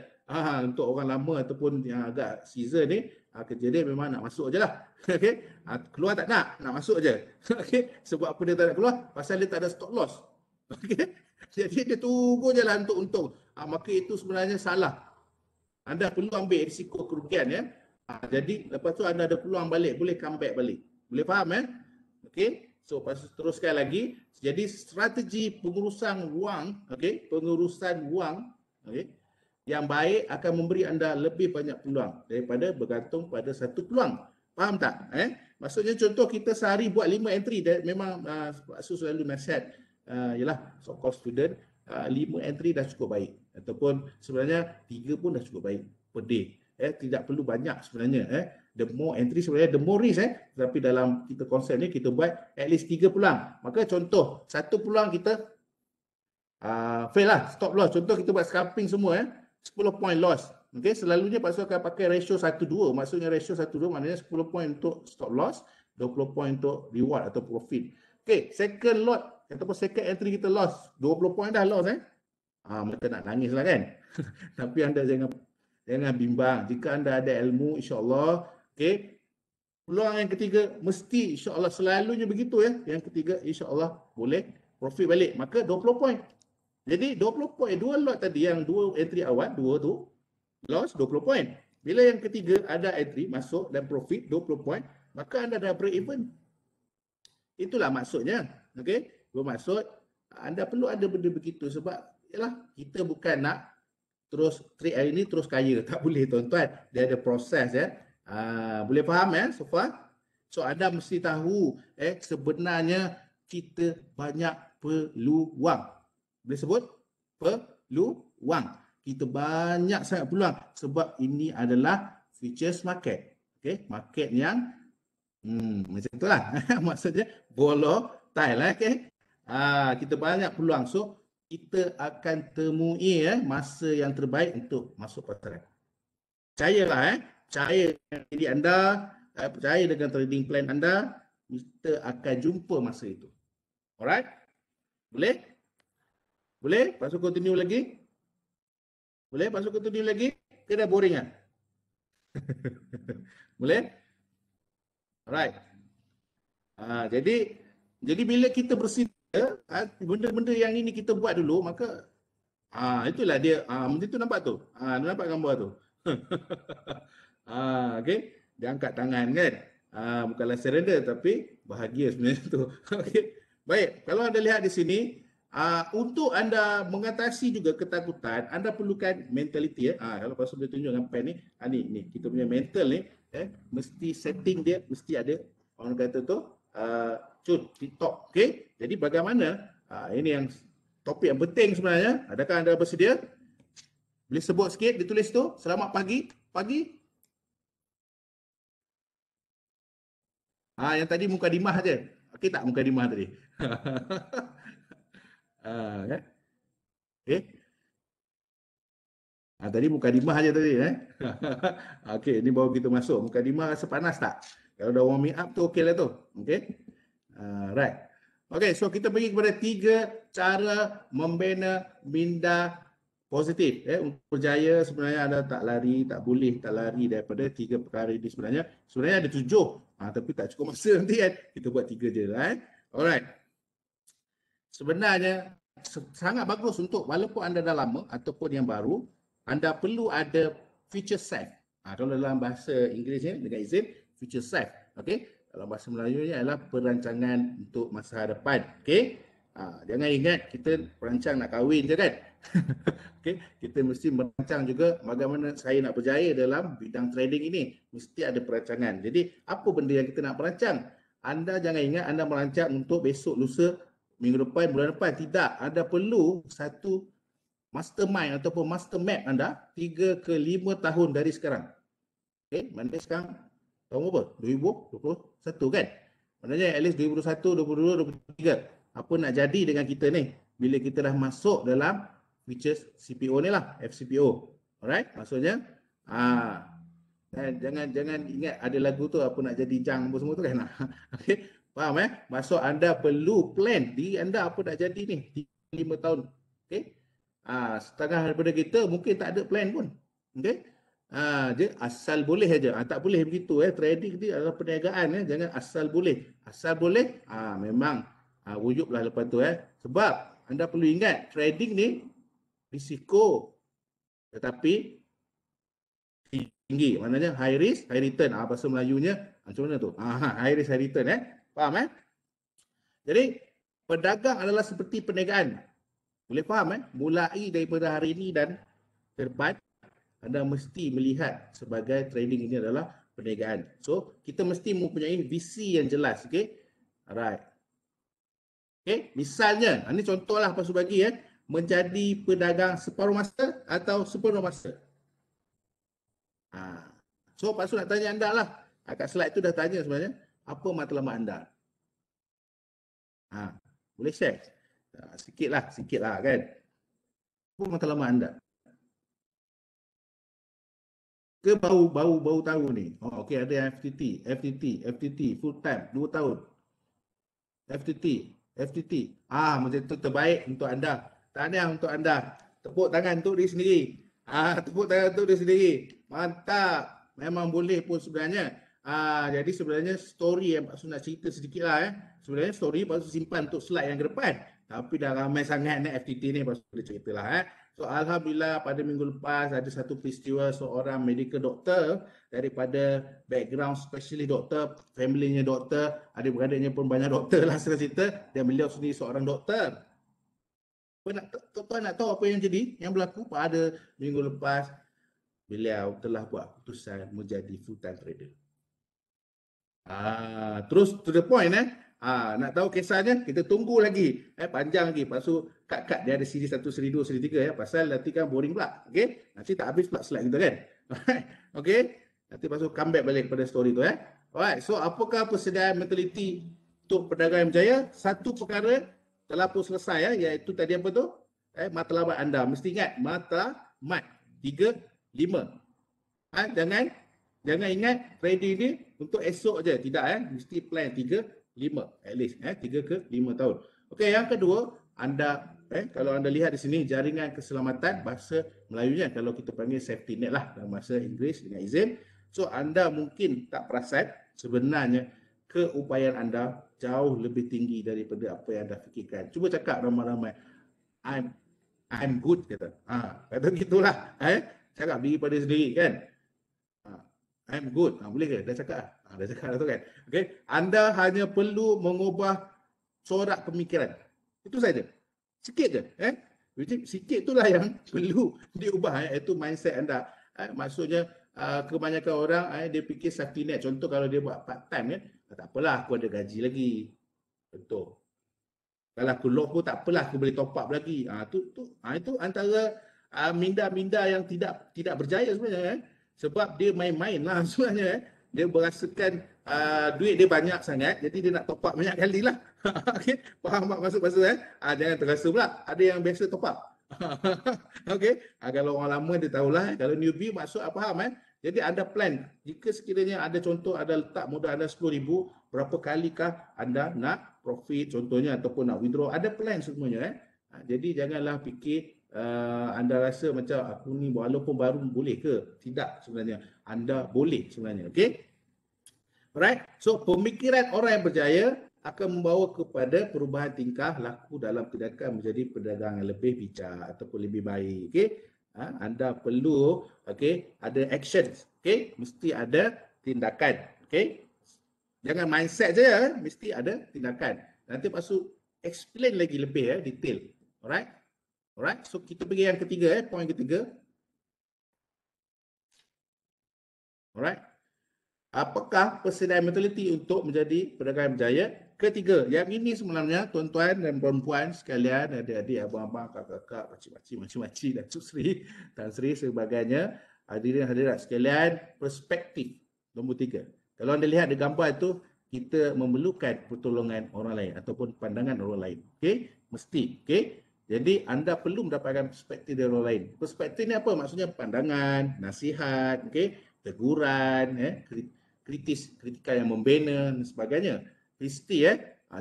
Untuk orang lama ataupun yang agak season ni, kerja dia memang nak masuk je lah. Okay? Keluar tak nak masuk je. Okay? Sebab apa dia tak nak keluar? Pasal dia tak ada stop loss. Okay? Jadi dia tunggu je lah untuk untung. Maka itu sebenarnya salah. Anda perlu ambil risiko kerugian ya. Jadi lepas tu anda ada peluang balik, boleh comeback balik. Boleh faham ya? Okey. So teruskan lagi. Jadi strategi pengurusan wang, okey, pengurusan wang, okey, yang baik akan memberi anda lebih banyak peluang daripada bergantung pada satu peluang. Faham tak? Maksudnya contoh kita sehari buat 5 entry dan memang Pak Su selalu nasihat ialah so-called student 5 entry dah cukup baik ataupun sebenarnya 3 pun dah cukup baik per day. Tidak perlu banyak sebenarnya. The more entry sebenarnya the more risk. Tapi dalam kita konsep ni kita buat at least 3 peluang. Maka contoh satu peluang kita fail lah, stop loss. Contoh kita buat scalping semua 10 point loss. Okay, selalunya Pak Su akan pakai ratio 1-2. Maksudnya ratio 1-2 maknanya 10 point untuk stop loss, 20 point untuk reward atau profit. Okay, second lot ataupun second entry kita loss, 20 point dah loss Mereka nak nangis lah kan. Tapi anda jangan bimbang. Jika anda ada ilmu, insyaAllah, okay, peluang yang ketiga mesti insyaAllah selalunya begitu ya. Yang ketiga insyaAllah boleh profit balik. Maka 20 point. Jadi 20 point, 2 lot tadi yang 2 entry awal, 2 tu loss 20 point. Bila yang ketiga ada entry masuk dan profit 20 point, maka anda dah break even. Itulah maksudnya. Okay? Bermaksud anda perlu ada benda begitu sebab yalah, kita bukan nak terus trade hari ni terus kaya. Tak boleh tuan-tuan. Dia ada proses ya. Boleh faham ya so far? So anda mesti tahu sebenarnya kita banyak peluang. Boleh sebut? Peluang. Kita banyak sangat peluang sebab ini adalah futures market. Okay? Market yang macam itulah. Maksudnya volatile lah. Okay? Kita banyak peluang. So kita akan temui masa yang terbaik untuk masuk pasaran. Percayalah percaya dengan diri anda, percaya dengan trading plan anda, kita akan jumpa masa itu. Alright? Boleh? Boleh? Pak Su continue lagi? Boleh? Pak Su continue lagi? Ke dah boring kan? Boleh? Alright. Jadi bila kita bersedia benda-benda yang ini kita buat dulu, maka itulah dia. Benda tu nampak tu. Nampak gambar tu. Okay. Dia angkat tangan kan. Bukanlah surrender tapi bahagia sebenarnya tu. Okay. Baik, kalau anda lihat di sini, untuk anda mengatasi juga ketakutan, anda perlukan mentality kalau Pak Su boleh tunjuk dengan pen ni. Ni kita punya mental ni mesti setting dia mesti ada. Orang kata tu TikTok. Okay. Jadi bagaimana? Ini yang topik yang penting sebenarnya. Adakah anda bersedia? Boleh sebut sikit, ditulis tu. Selamat pagi. Pagi. Yang tadi mukadimah je. Okey tak mukadimah tadi? Kan? Okay. Tadi mukadimah aja tadi. Okey, ini baru kita masuk. Mukadimah rasa panas tak? Kalau dah warming up tu okey lah tu. Okey. Right. Okey, so kita pergi kepada 3 cara membina minda positif. Untuk berjaya sebenarnya anda tak boleh lari daripada 3 perkara ini sebenarnya. Sebenarnya ada 7. Tapi tak cukup masa nanti kan. Kita buat 3 je lah. Alright. Sebenarnya sangat bagus untuk walaupun anda dah lama ataupun yang baru, anda perlu ada future safe. Kalau dalam bahasa Inggerisnya dengan izin, future safe. Okey. Dalam bahasa Melayunya adalah perancangan untuk masa depan. Okey. Jangan ingat kita perancang nak kahwin je kan. Okay. Kita mesti merancang juga bagaimana saya nak berjaya dalam bidang trading ini. Mesti ada perancangan. Jadi apa benda yang kita nak perancang? Anda jangan ingat anda merancang untuk besok, lusa, minggu depan, bulan depan. Tidak. Anda perlu satu mastermind ataupun master map anda 3 ke 5 tahun dari sekarang. Okay. Mana sekarang tahun berapa? 2021 kan? Maknanya at least 2021, 2022, 2023. Apa nak jadi dengan kita ni? Bila kita dah masuk dalam futures CPO ni lah, FCPO. Alright? Maksudnya, Jangan ingat ada lagu tu apa nak jadi jang apa semua tu kan. Okey. Faham Maksud anda perlu plan diri anda apa nak jadi ni 5 tahun. Okey. Setengah daripada kita mungkin tak ada plan pun. Okey. Dia asal boleh aja. Tak boleh begitu Trading ni adalah perniagaan jangan asal boleh. Asal boleh memang wujudlah lepas tu Sebab anda perlu ingat trading ni risiko tetapi tinggi. Maknanya high risk, high return. Bahasa Melayunya macam mana tu? High risk, high return Faham Jadi pedagang adalah seperti perniagaan. Boleh faham Mulai daripada hari ini dan ke depan anda mesti melihat sebagai trading ini adalah perniagaan. So, kita mesti mempunyai visi yang jelas, okey? Alright. Okey, misalnya, ini contohlah Pak Su bagi menjadi pedagang separuh masa atau sepenuh masa. So, Pak Su nak tanya anda lah. Kat slide tu dah tanya sebenarnya, apa matlamat anda? Boleh share? Sikit lah kan. Apa matlamat anda? Ke baru tahu ni? Okey, ada yang FTT full time 2 tahun. FTT. Macam tu terbaik untuk anda. Tahniah untuk anda. Tepuk tangan untuk diri sendiri. Tepuk tangan untuk diri sendiri. Mantap. Memang boleh pun sebenarnya. Jadi sebenarnya story yang Pak Su nak cerita sedikit lah Sebenarnya story Pak Su simpan untuk slide yang ke depan. Tapi dah ramai sangat FTT ni Pak Su boleh cerita lah So Alhamdulillah pada minggu lepas ada satu peristiwa seorang medical doktor daripada background specialist doktor, family-nya doktor, adik-beradiknya pun banyak doktor lah cerita dan beliau sendiri seorang doktor. Tuan nak tahu apa yang jadi, yang berlaku pada minggu lepas beliau telah buat keputusan menjadi full-time trader. Terus to the point nak tahu kisahnya, kita tunggu lagi panjang lagi. Lepas tu kat dia ada siri 1, siri 2, siri 3 pasal nanti kan boring pula. Okey, nanti tak habis pula slide kita kan. Okey, nanti lepas tu come back balik pada story tu Alright, so apakah persediaan mentaliti untuk pedagang yang berjaya? Satu perkara telah pun selesai iaitu tadi apa tu? Matlamat anda. Mesti ingat matlamat 3, 5. Jangan ingat trading ni untuk esok je. Tidak mesti plan 3, 5 at least 3 ke 5 tahun. Okey, yang kedua, anda kalau anda lihat di sini jaringan keselamatan bahasa Melayunya kalau kita panggil safety net lah dalam bahasa Inggeris dengan izin. So anda mungkin tak perasan sebenarnya keupayaan anda jauh lebih tinggi daripada apa yang anda fikirkan. Cuba cakap ramai-ramai I'm good kata. Kata gitulah cakap diri pada sendiri kan. I'm good. Boleh ke? Dah cakap dah cakap dah tu kan. Okey, anda hanya perlu mengubah corak pemikiran. Itu saja. Sikit je sikit itulah yang perlu diubah iaitu mindset anda. Maksudnya kebanyakan orang dia fikir safety net. Contoh kalau dia buat part time tak apalah aku ada gaji lagi. Betul. Kalau aku lock pun tak apalah aku boleh top up lagi. Itu antara minda-minda yang tidak berjaya sebenarnya sebab dia main-main lah sebenarnya dia berasakan duit dia banyak sangat jadi dia nak top up banyak kali lah. Okay? Faham tak maksud jangan terasa pula ada yang biasa top up. Okay? Kalau orang lama dia tahulah kalau newbie maksud apa faham jadi anda plan jika sekiranya ada contoh ada letak modal anda 10,000 berapa kalikah anda nak profit contohnya ataupun nak withdraw ada plan semuanya jadi janganlah fikir anda rasa macam aku ni walaupun baru boleh ke? Tidak sebenarnya. Anda boleh sebenarnya. Okey? Alright. So pemikiran orang yang berjaya akan membawa kepada perubahan tingkah laku dalam tindakan menjadi pedagang yang lebih bijak ataupun lebih baik. Okey? Anda perlu ada action. Okey? Mesti ada tindakan. Okey? Jangan mindset je mesti ada tindakan. Nanti pasal explain lagi lebih detail. Alright? Alright, so kita pergi yang ketiga poin ketiga. Alright. Apakah persediaan mentaliti untuk menjadi pedagang yang berjaya? Ketiga, yang ini sebenarnya tuan-tuan dan puan-puan sekalian, adik-adik, abang-abang, kakak-kakak, makcik-makcik, dan Sri, Tan Sri sebagainya, hadirin hadirat sekalian, perspektif nombor 3. Kalau anda lihat di gambar itu, kita memerlukan pertolongan orang lain ataupun pandangan orang lain. Okey? Mesti, okey? Jadi anda perlu mendapatkan perspektif dari orang lain. Perspektif ni apa? Maksudnya pandangan, nasihat, okey, teguran, kritikan yang membina dan sebagainya. Mesti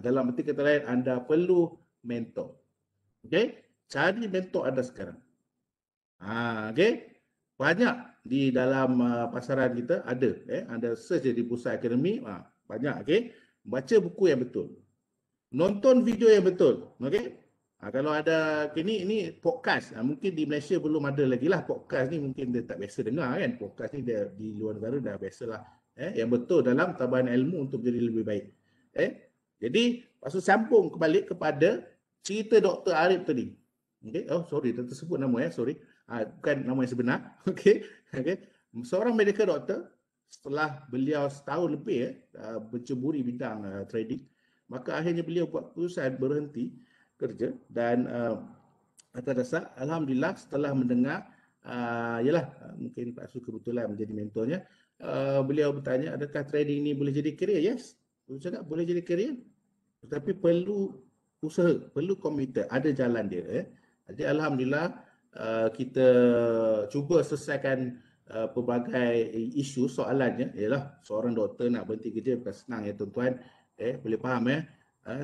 dalam arti kata lain anda perlu mentor. Okey, cari mentor anda sekarang. Okey. Banyak di dalam pasaran kita ada, anda search di pusat akademi, banyak, okey. Baca buku yang betul. Nonton video yang betul, okey. Kalau ada ini podcast, mungkin di Malaysia belum ada lagi lah podcast ni, mungkin dia tak biasa dengar kan. Podcast ni dia di luar negara dah biasalah. Yang betul dalam tambahan ilmu untuk jadi lebih baik. Jadi, pasal sambung kembali kepada cerita Dr. Arif tadi. Okay? Oh, sorry, dah tersebut nama sorry. Bukan nama yang sebenar. Okay? Seorang medical doctor, setelah beliau setahun lebih berceburi bidang trading, maka akhirnya beliau buat keputusan berhenti kerja dan atas dasar alhamdulillah setelah mendengar mungkin Pak Su kebetulan menjadi mentornya, beliau bertanya adakah trading ni boleh jadi career? Yes. Beliau cakap boleh jadi career, tetapi perlu usaha, perlu komitmen, ada jalan dia. Jadi alhamdulillah kita cuba selesaikan pelbagai isu. Soalannya ialah seorang doktor nak berhenti kerja bukan senang ya tuan-tuan. Boleh faham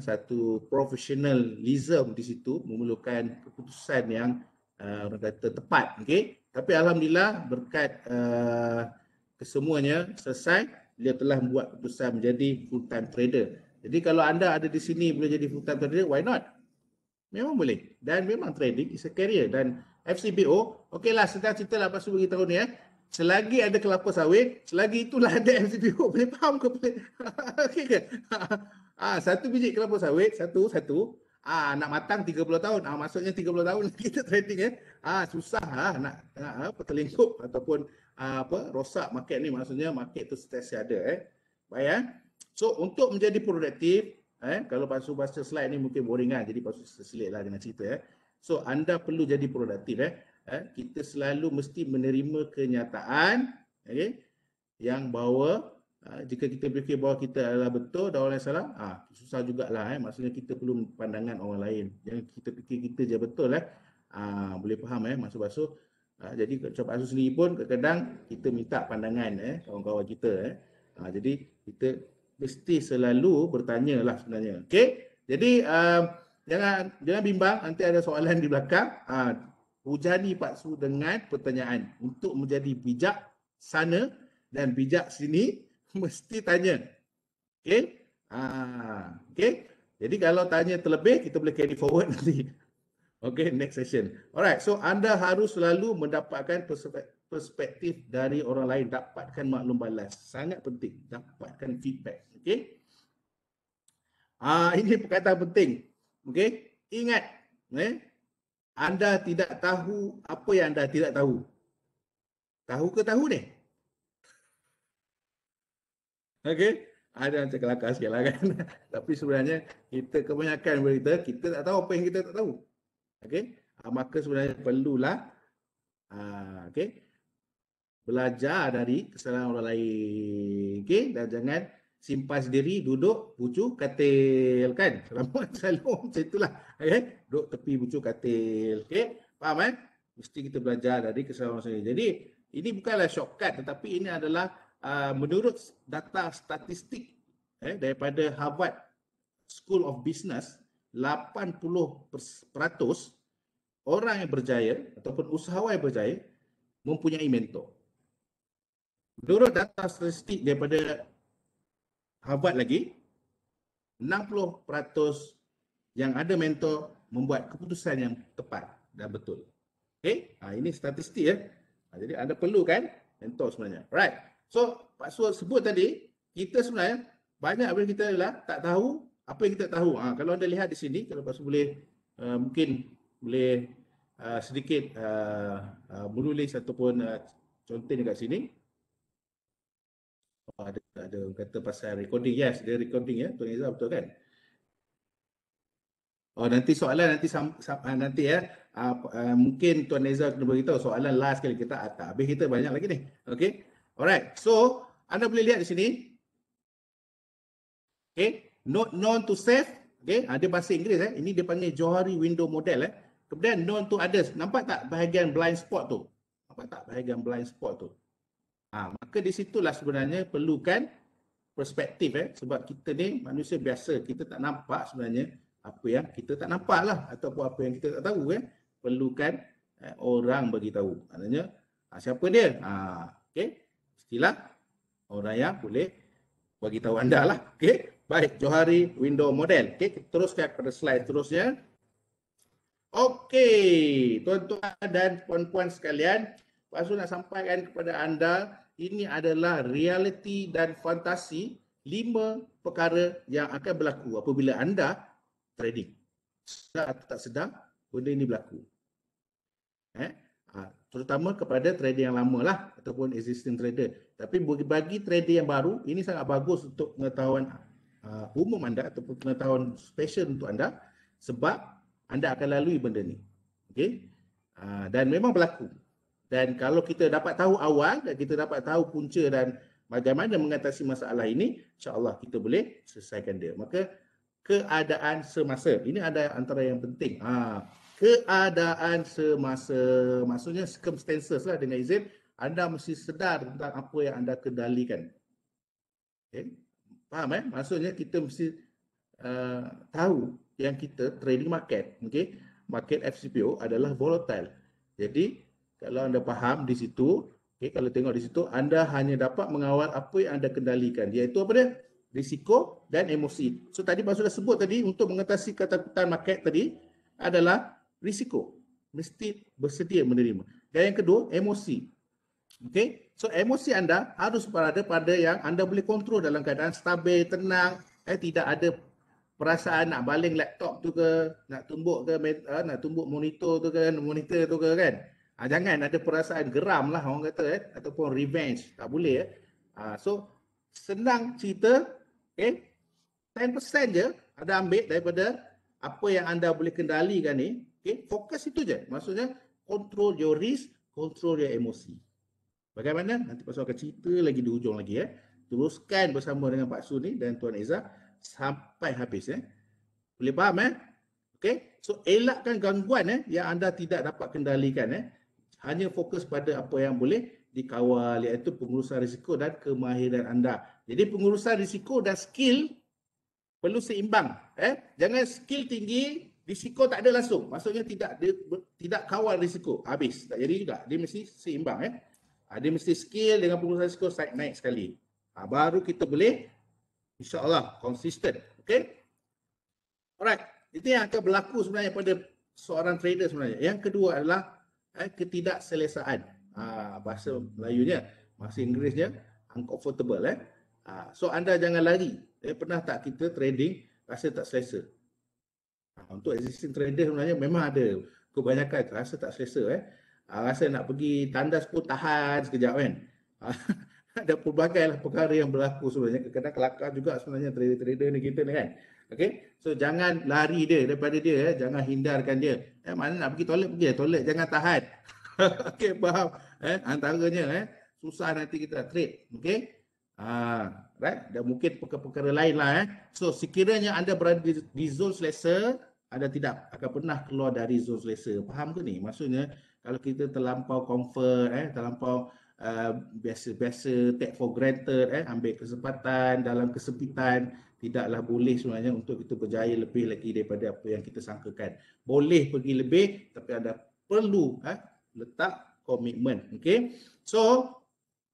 satu professionalism di situ memerlukan keputusan yang orang kata tepat, okey. Tapi alhamdulillah berkat kesemuanya selesai, dia telah membuat keputusan menjadi full time trader. Jadi kalau anda ada di sini boleh jadi full time trader, why not? Memang boleh. Dan memang trading is a career. Dan FCBO, okeylah sedang cerita lah Pak Su beritahu ni selagi ada kelapa sawit, selagi itulah ada FCBO. Boleh faham ke? Okey ke? Satu biji kelapa sawit, satu. Nak matang 30 tahun. Maksudnya 30 tahun kita trading susah nak terlingkup ataupun rosak market ni, maksudnya market tu sentiasa ada baik. So untuk menjadi produktif, kalau Pak Su baca slide ni mungkin boring kan, jadi Pak Su selit lah dengan cerita. So anda perlu jadi produktif. Kita selalu mesti menerima kenyataan yang bahawa jika kita fikir bahawa kita adalah betul dan orang lain salah, susah jugalah. Maksudnya kita perlu pandangan orang lain. Jangan kita fikir kita je betul. Boleh faham maksud Pak Su. Jadi macam Pak Su sendiri pun kadang-kadang kita minta pandangan kawan-kawan kita. Jadi kita mesti selalu bertanya lah sebenarnya. Okey. Jadi jangan bimbang, nanti ada soalan di belakang. Hujani Pak Su dengan pertanyaan. Untuk menjadi bijak sana dan bijak sini, mesti tanya. Okey? Okey. Jadi kalau tanya terlebih, kita boleh carry forward nanti. Okey, next session. Alright, so anda harus selalu mendapatkan perspektif dari orang lain, dapatkan maklum balas. Sangat penting, dapatkan feedback. Okey? Ini perkataan penting. Okey? Ingat, anda tidak tahu apa yang anda tidak tahu. Tahu ke tahu ni? Okey? Ada macam kelakar sikit lah kan. Tapi sebenarnya kita kebanyakan berita, kita tak tahu apa yang kita tak tahu. Okey? Maka sebenarnya perlulah belajar dari kesalahan orang lain. Okey? Dan jangan simpan sendiri, duduk bucu katil kan. Selalu macam itulah. Duduk tepi bucu katil. Okey? Faham Mesti kita belajar dari kesalahan orang sendiri. Jadi ini bukanlah shortcut, tetapi ini adalah menurut data statistik daripada Harvard School of Business, 80% orang yang berjaya ataupun usahawan yang berjaya mempunyai mentor. Menurut data statistik daripada Harvard lagi, 60% yang ada mentor membuat keputusan yang tepat dan betul. Okey, ini statistik jadi anda perlukan mentor sebenarnya. Right. So Pak Su sebut tadi, kita sebenarnya banyak benda kita adalah tak tahu apa yang kita tahu. Kalau anda lihat di sini, kalau Pak Su boleh mungkin boleh sedikit menulis ataupun contoh dekat sini. Ada kata pasal recording. Yes, dia recording Tuan Izzah, betul kan? Nanti soalan nanti mungkin Tuan Izzah kena beritahu soalan last kali kita tak habis, kita banyak lagi ni. Okey. Alright. So, anda boleh lihat di sini. Okey, not known to self. Okey, ada bahasa Inggeris Ini dia panggil Johari window model Kemudian known to others. Nampak tak bahagian blind spot tu? Nampak tak bahagian blind spot tu? Maka di situlah sebenarnya perlukan perspektif sebab kita ni manusia biasa, kita tak nampak sebenarnya apa yang kita tak nampak lah ataupun apa yang kita tak tahu perlukan orang bagi tahu. Maknanya siapa dia? Okey. Mestilah orang yang boleh bagi tahu anda lah. Okey. Baik, Johari window model. Okey, kita teruskan pada slide terusnya. Okey, tuan-tuan dan puan-puan sekalian, Pak Su nak sampaikan kepada anda, ini adalah realiti dan fantasi 5 perkara yang akan berlaku apabila anda trading. Sedar atau tak sedar, benda ini berlaku. Terutama kepada trader yang lama lah ataupun existing trader. Tapi bagi trader yang baru, ini sangat bagus untuk pengetahuan umum anda ataupun pengetahuan special untuk anda sebab anda akan lalui benda ni. Okey? Dan memang berlaku. Dan kalau kita dapat tahu awal dan kita dapat tahu punca dan bagaimana mengatasi masalah ini, insya-Allah kita boleh selesaikan dia. Maka keadaan semasa, ini ada antara yang penting. Keadaan semasa, maksudnya circumstances lah dengan izin, anda mesti sedar tentang apa yang anda kendalikan. Okay? Faham Maksudnya kita mesti tahu yang kita trading market, okay? Market FCPO adalah volatile. Jadi kalau anda faham di situ, okay, kalau tengok di situ, anda hanya dapat mengawal apa yang anda kendalikan, iaitu apa dia? Risiko dan emosi. So tadi Pak sudah sebut tadi, untuk mengatasi ketakutan market tadi adalah risiko. Mesti bersedia menerima. Dan yang kedua, emosi. Okay? So emosi anda harus berada pada yang anda boleh kontrol dalam keadaan stabil, tenang, tidak ada perasaan nak baling laptop tu ke, nak tumbuk ke, nak tumbuk monitor tu ke, kan. Jangan ada perasaan geram lah orang kata, ataupun revenge. Tak boleh. So senang cerita, 10% je ada ambil daripada apa yang anda boleh kendalikan ni. Okay, fokus itu je. Maksudnya control your risk, control your emosi. Bagaimana? Nanti Pak Su akan cerita lagi di hujung lagi. Teruskan bersama dengan Pak Su ni dan Tuan Eza sampai habis. Boleh faham? Okay. So elakkan gangguan yang anda tidak dapat kendalikan. Hanya fokus pada apa yang boleh dikawal, iaitu pengurusan risiko dan kemahiran anda. Jadi pengurusan risiko dan skill perlu seimbang. Jangan skill tinggi, risiko tak ada langsung. Maksudnya tidak kawal risiko. Habis. Tak jadi juga. Dia mesti seimbang. Dia mesti skill dengan pengurusan risiko naik sekali. Baru kita boleh insya-Allah konsisten. Okay? Alright. Itu yang akan berlaku sebenarnya pada seorang trader sebenarnya. Yang kedua adalah ketidakselesaan. Bahasa Melayunya, bahasa Inggerisnya uncomfortable. So anda jangan lari. Pernah tak kita trading rasa tak selesa? Untuk existing trader sebenarnya memang ada kebanyakan rasa tak selesa. Rasa nak pergi tandas pun tahan sekejap kan. Ada pelbagai lah perkara yang berlaku sebenarnya. Kadang-kadang kelakar juga sebenarnya trader-trader ni kita ni kan. Okay? So jangan lari dia daripada dia. Jangan hindarkan dia. Mana nak pergi toilet, jangan tahan. Okay, faham? Antaranya susah nanti kita trade. Okay? Right? Dan mungkin perkara-perkara lain lah. So sekiranya anda berada di zone selesa, anda tidak akan pernah keluar dari zone selesa. Faham ke ni? Maksudnya kalau kita terlampau comfort, terlampau biasa-biasa take for granted, ambil kesempatan dalam kesempitan, tidaklah boleh sebenarnya untuk kita berjaya lebih lagi daripada apa yang kita sangkakan. Boleh pergi lebih, tapi anda perlu letak komitmen. Okay? So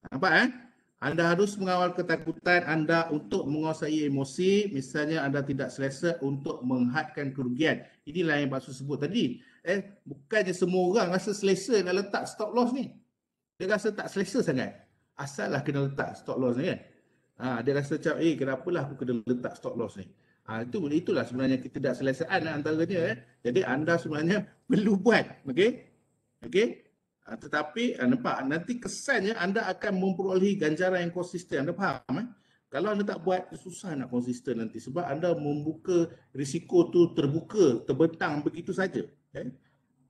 nampak anda harus mengawal ketakutan anda untuk menguasai emosi. Misalnya anda tidak selesa untuk menghadkan kerugian. Inilah yang Pak Su sebut tadi. Bukannya semua orang rasa selesa nak letak stop loss ni. Dia rasa tak selesa sangat. Asallah kena letak stop loss ni kan. Dia rasa macam, kenapalah aku kena letak stop loss ni. Itulah sebenarnya ketidakselesaan antaranya. Jadi anda sebenarnya perlu buat. Okay? Okay? Tetapi nampak nanti kesannya anda akan memperolehi ganjaran yang konsisten. Anda faham? Kalau anda tak buat, susah nak konsisten nanti sebab anda membuka risiko tu terbuka, terbentang begitu saja.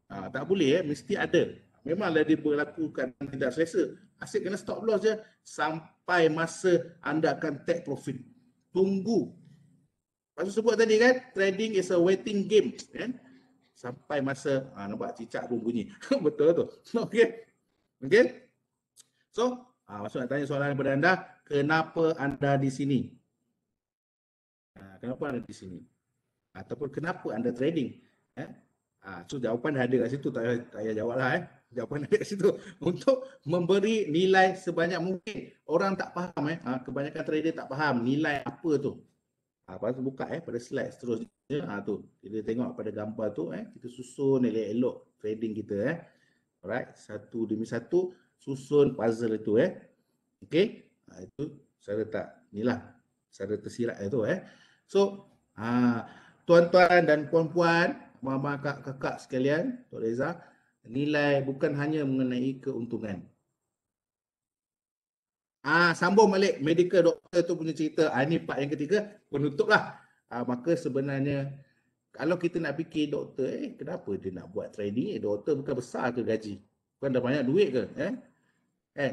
Tak boleh, mesti ada. Memanglah dia berlakukan tidak selesa. Asyik kena stop loss je sampai masa anda akan take profit. Tunggu. Pasal sebut tadi kan, trading is a waiting game. Sampai masa nampak cicak pun bunyi. Betul tu. Okey. So Maksud nak tanya soalan kepada anda, kenapa anda di sini? Kenapa anda di sini? Ataupun kenapa anda trading? So jawapan dah ada kat situ, tak payah jawab lah. Jawapan ada kat situ untuk memberi nilai sebanyak mungkin. Orang tak faham, kebanyakan trader tak faham nilai apa tu. Lepas tu buka pada slide seterusnya. Tu kita tengok pada gambar tu, kita susun elok-elok trading kita. Alright, satu demi satu susun puzzle itu. Okey, itu cara tak inilah cara tersirat itu. So tuan-tuan dan puan-puan, mama kakak sekalian, Tok Reza, nilai bukan hanya mengenai keuntungan. Sambung balik medical doktor tu punya cerita. Ini part yang ketiga, penutup lah. Maka sebenarnya kalau kita nak fikir doktor, kenapa dia nak buat trading? Doktor bukan besar ke gaji? Bukan dah banyak duit ke?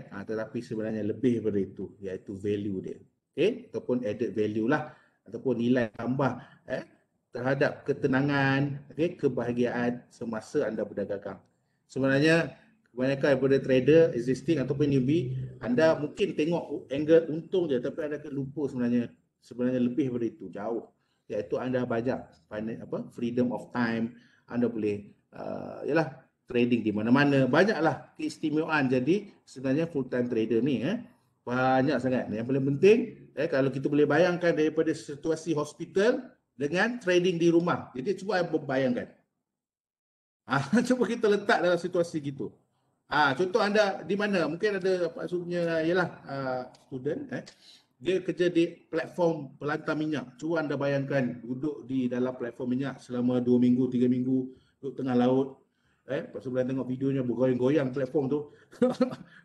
Tetapi sebenarnya lebih daripada itu, iaitu value dia. Ataupun added value lah, ataupun nilai tambah terhadap ketenangan, kebahagiaan semasa anda berdagang. Sebenarnya kebanyakan daripada trader existing ataupun newbie, anda mungkin tengok angle untung je, tapi anda lupa sebenarnya lebih daripada itu, jauh. Iaitu anda banyak freedom of time, anda boleh trading di mana-mana, banyaklah keistimewaan. Jadi sebenarnya full time trader ni banyak sangat. Yang paling penting kalau kita boleh bayangkan daripada situasi hospital dengan trading di rumah. Jadi cuba bayangkan. Cuba kita letak dalam situasi gitu. Contoh anda di mana? Mungkin ada maksudnya ialah student dia kerja di platform pelantar minyak. Cuba anda bayangkan duduk di dalam platform minyak selama 2 minggu, 3 minggu, duduk tengah laut. Lepas tu boleh tengok videonya bergoyang-goyang platform tu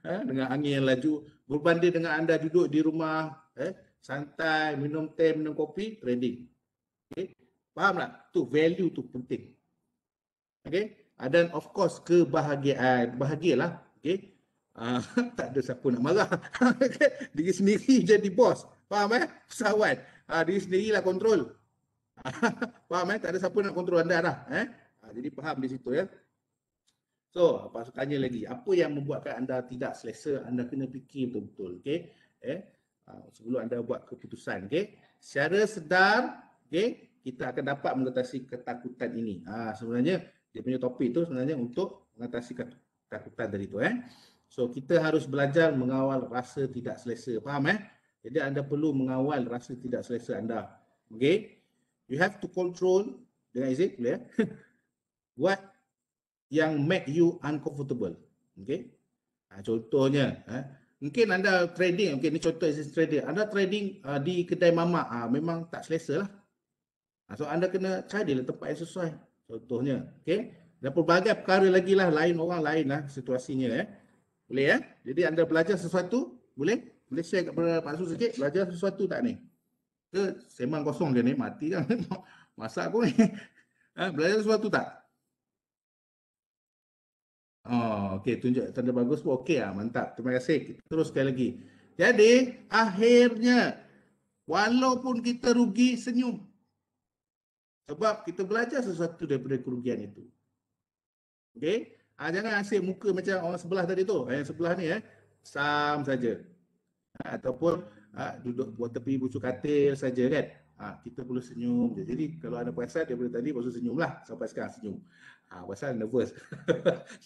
dengan angin yang laju, berbanding dengan anda duduk di rumah santai, minum teh, minum kopi, trading. Faham tak? Tu value tu penting. Dan of course kebahagiaan, bahagialah. Tak ada siapa nak marah. Diri sendiri jadi bos. Faham pesawat, diri sendirilah kontrol. Faham tak ada siapa nak kontrol anda dah. Jadi faham di situ So, tanya lagi, apa yang membuatkan anda tidak selesa? Anda kena fikir betul-betul, sebelum anda buat keputusan, secara sedar, kita akan dapat mengatasi ketakutan ini. Sebenarnya dia punya topik tu sebenarnya untuk mengatasi ketakutan tadi tu. So, kita harus belajar mengawal rasa tidak selesa. Faham Jadi anda perlu mengawal rasa tidak selesa anda. You have to control dengan izin, boleh what yang make you uncomfortable. Contohnya, mungkin anda trading, ni contoh trader, anda trading di kedai mamak, memang tak selesa lah. So anda kena carilah tempat yang sesuai. Contohnya, dan pelbagai perkara lagi lah, lain orang lain lah situasinya. Boleh Jadi anda belajar sesuatu, boleh share kepada Pak Su sikit, belajar sesuatu tak ni? Ke sembang kosong je ni, mati kan? Masak aku ni. Belajar sesuatu tak? Okey, tunjuk tanda bagus pun okey mantap. Terima kasih. Kita teruskan lagi. Jadi, akhirnya walaupun kita rugi, senyum. Sebab kita belajar sesuatu daripada kerugian itu. Jangan asyik muka macam orang sebelah tadi tu. Yang sebelah ni sam saja. Ataupun duduk buat tepi bucu katil saja kan. Kita perlu senyum je. Jadi kalau ada perasan daripada tadi, pasal senyumlah. Sampai sekarang senyum. Pasal nervous.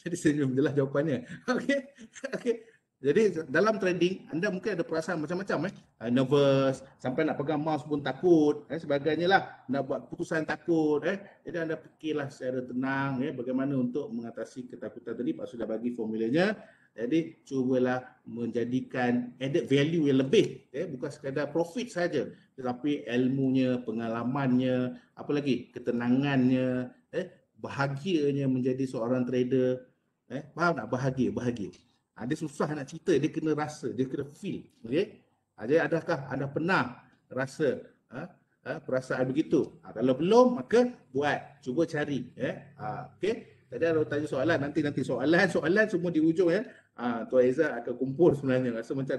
Jadi senyum je lah jawapannya. Okey. Jadi dalam trading, anda mungkin ada perasaan macam-macam. Nervous, sampai nak pegang mouse pun takut. Sebagainya lah. Nak buat keputusan takut. Jadi anda fikirlah secara tenang. Bagaimana untuk mengatasi ketakutan tadi. Pak sudah bagi formulanya. Jadi cubalah menjadikan added value yang lebih. Bukan sekadar profit saja. Tetapi ilmunya, pengalamannya, apa lagi? Ketenangannya, bahagianya menjadi seorang trader. Faham tak? Bahagia. Dia susah nak cerita, dia kena rasa, dia kena feel. Jadi adakah anda pernah rasa perasaan begitu? Kalau belum, maka buat, cuba cari. Tadi ada tanya soalan, nanti soalan semua di ujung Tuan Izzat akan kumpul sebenarnya. Rasa macam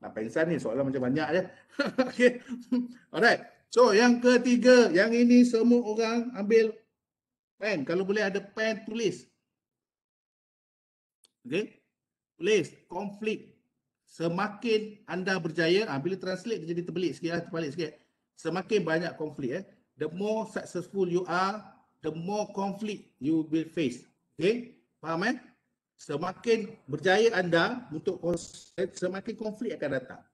nak pensan ni, soalan macam banyak je. Alright. So yang ketiga, yang ini semua orang ambil pen. Kalau boleh ada pen, tulis. Tulis konflik semakin anda berjaya, bila translate dia jadi terbelik sikit lah, terbalik sikit. Semakin banyak konflik, the more successful you are, the more conflict you will face. Okay, faham Semakin berjaya anda untuk semakin konflik akan datang.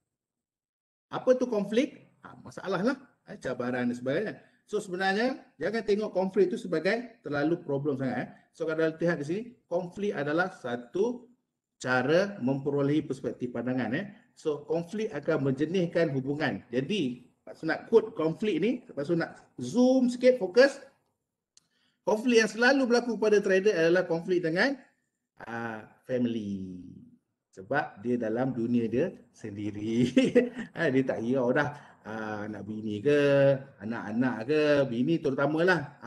Apa tu konflik? Masalah lah, cabaran dan sebagainya. So sebenarnya jangan tengok konflik itu sebagai terlalu problem sangat. So kalau lihat di sini, konflik adalah satu cara memperolehi perspektif pandangan. So konflik akan menjernihkan hubungan. Jadi Pak nak quote konflik ni, lepas tu nak zoom sikit fokus. Konflik yang selalu berlaku pada trader adalah konflik dengan family. Sebab dia dalam dunia dia sendiri. Dia tak kira dah anak bini ke, anak-anak ke, bini terutamalah.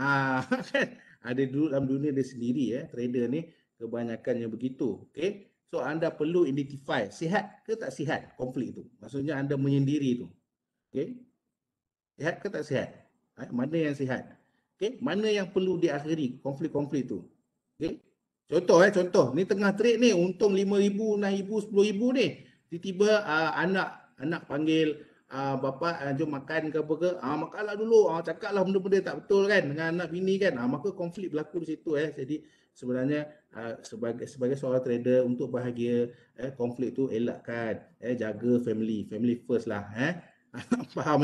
Ada duduk dalam dunia dia sendiri. Trader ni kebanyakannya begitu. Okay? So anda perlu identify sihat ke tak sihat konflik itu. Maksudnya anda menyendiri itu. Okay? Sihat ke tak sihat? Mana yang sihat? Okay? Mana yang perlu diakhiri konflik-konflik itu? Okay? Contoh, ni tengah trade ni untung 5,000, 6,000, 10,000 ni. Tiba-tiba anak panggil bapa jom makan ke apa ke. Makanlah dulu. Cakaplah benda-benda tak betul kan dengan anak bini kan. Maka konflik berlaku di situ Jadi sebenarnya sebagai seorang trader untuk bahagia konflik tu elakkan. Jaga family first lah Faham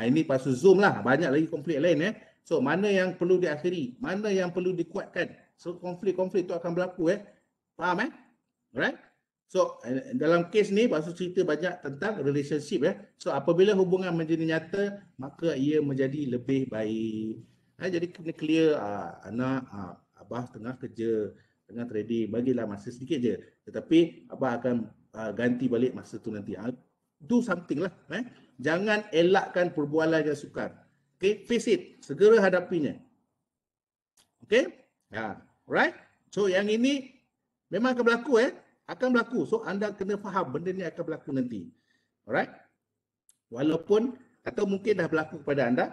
ini pasal Zoom lah. Banyak lagi konflik lain So mana yang perlu diakhiri, mana yang perlu dikuatkan. So konflik-konflik itu akan berlaku Faham Alright? So dalam kes ni pasal cerita banyak tentang relationship So apabila hubungan menjadi nyata, maka ia menjadi lebih baik. Jadi kena clear anak abah tengah kerja, tengah trading, bagilah masa sedikit je. Tetapi abah akan ganti balik masa tu nanti. Do something lah Jangan elakkan perbualan yang sukar. Okay, face it, segera hadapinya. Okay? Right? So yang ini memang akan berlaku akan berlaku. So anda kena faham benda ni akan berlaku nanti. Alright? Walaupun atau mungkin dah berlaku kepada anda,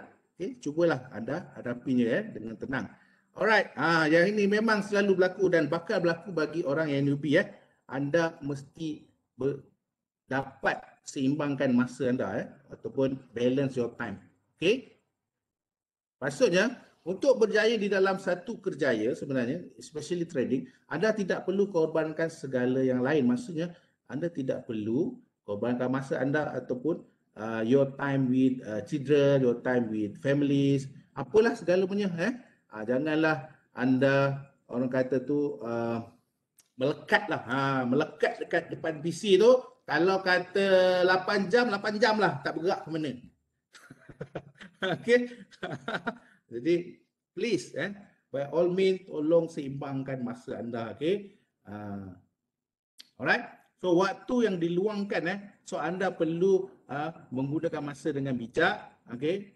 cubalah anda hadapinya dengan tenang. Alright, yang ini memang selalu berlaku dan bakal berlaku bagi orang yang newbie Anda mesti dapat seimbangkan masa anda ataupun balance your time. Okay? Maksudnya untuk berjaya di dalam satu kerjaya sebenarnya, especially trading, anda tidak perlu korbankan segala yang lain. Maksudnya anda tidak perlu korbankan masa anda ataupun your time with children, your time with families, apalah segala punya. Janganlah anda orang kata tu melekat lah, melekat dekat depan PC tu. Kalau kata 8 jam, 8 jam lah tak bergerak ke mana. Okay. Jadi please by all means tolong seimbangkan masa anda. Okay. Alright. So waktu yang diluangkan so anda perlu menggunakan masa dengan bijak. Okay.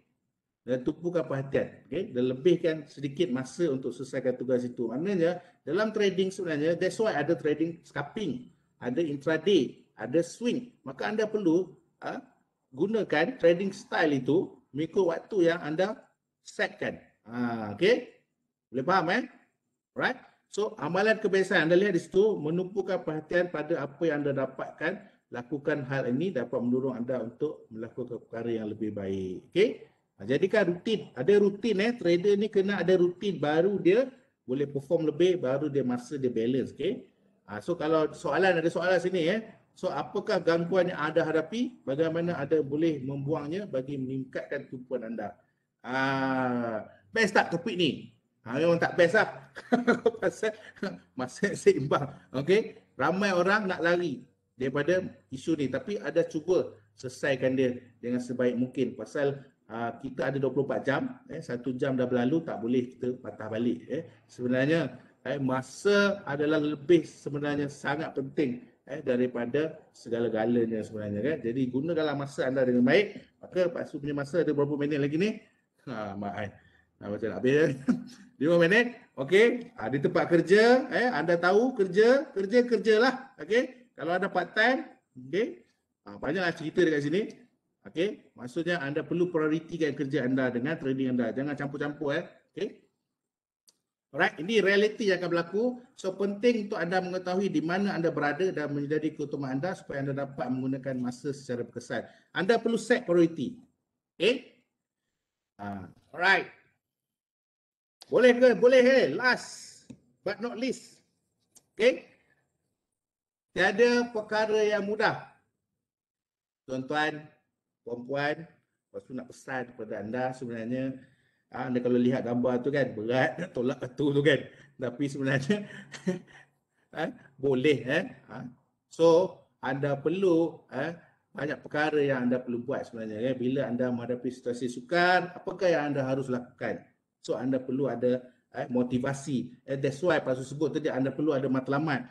Dan tumpukan perhatian. Okay. Dan lebihkan sedikit masa untuk selesaikan tugas itu. Maknanya dalam trading sebenarnya, that's why ada trading scalping, ada intraday, ada swing. Maka anda perlu gunakan trading style itu mengikut waktu yang anda setkan. Okay. Boleh faham Right. So amalan kebiasaan anda lihat di situ, menumpukan perhatian pada apa yang anda dapatkan. Lakukan hal ini dapat mendorong anda untuk melakukan perkara yang lebih baik. Okay. Jadikan rutin. Ada rutin trader ni kena ada rutin baru dia boleh perform lebih, baru dia masa dia balance. Okay. So kalau ada soalan sini so apakah gangguan yang anda hadapi, bagaimana anda boleh membuangnya bagi meningkatkan tumpuan anda. Best tak topik ni? Memang tak best lah. Pasal masa seimbang. Okay. Ramai orang nak lari daripada isu ni, tapi ada cuba selesaikan dia dengan sebaik mungkin. Pasal kita ada 24 jam, 1 jam dah berlalu, tak boleh kita patah balik. Sebenarnya masa adalah lebih sebenarnya sangat penting daripada segala-galanya sebenarnya kan. Jadi gunakanlah masa anda dengan baik. Maka Pak Su punya masa ada berapa minit lagi ni? Macam nak habis 5 minit. Okey. Di tempat kerja, anda tahu kerjalah. Okey. Kalau ada part time, okey. Banyaklah cerita dekat sini. Okey. Maksudnya anda perlu prioritikan kerja anda dengan trading anda. Jangan campur-campur okey. Alright, ini realiti yang akan berlaku. So penting untuk anda mengetahui di mana anda berada dan menjadi keutamaan anda supaya anda dapat menggunakan masa secara berkesan. Anda perlu set priority. Okay? Alright. Boleh ke? Boleh ke? Last but not least. Okay? Tiada perkara yang mudah. Tuan-tuan, puan-puan, lepas tu nak pesan kepada anda sebenarnya, anda kalau lihat gambar tu kan, berat nak tolak batu tu kan. Tapi sebenarnya boleh. So, anda perlu banyak perkara yang anda perlu buat sebenarnya. Bila anda menghadapi situasi sukar, apakah yang anda harus lakukan? So, anda perlu ada motivasi. That's why pasal sebut tadi anda perlu ada matlamat.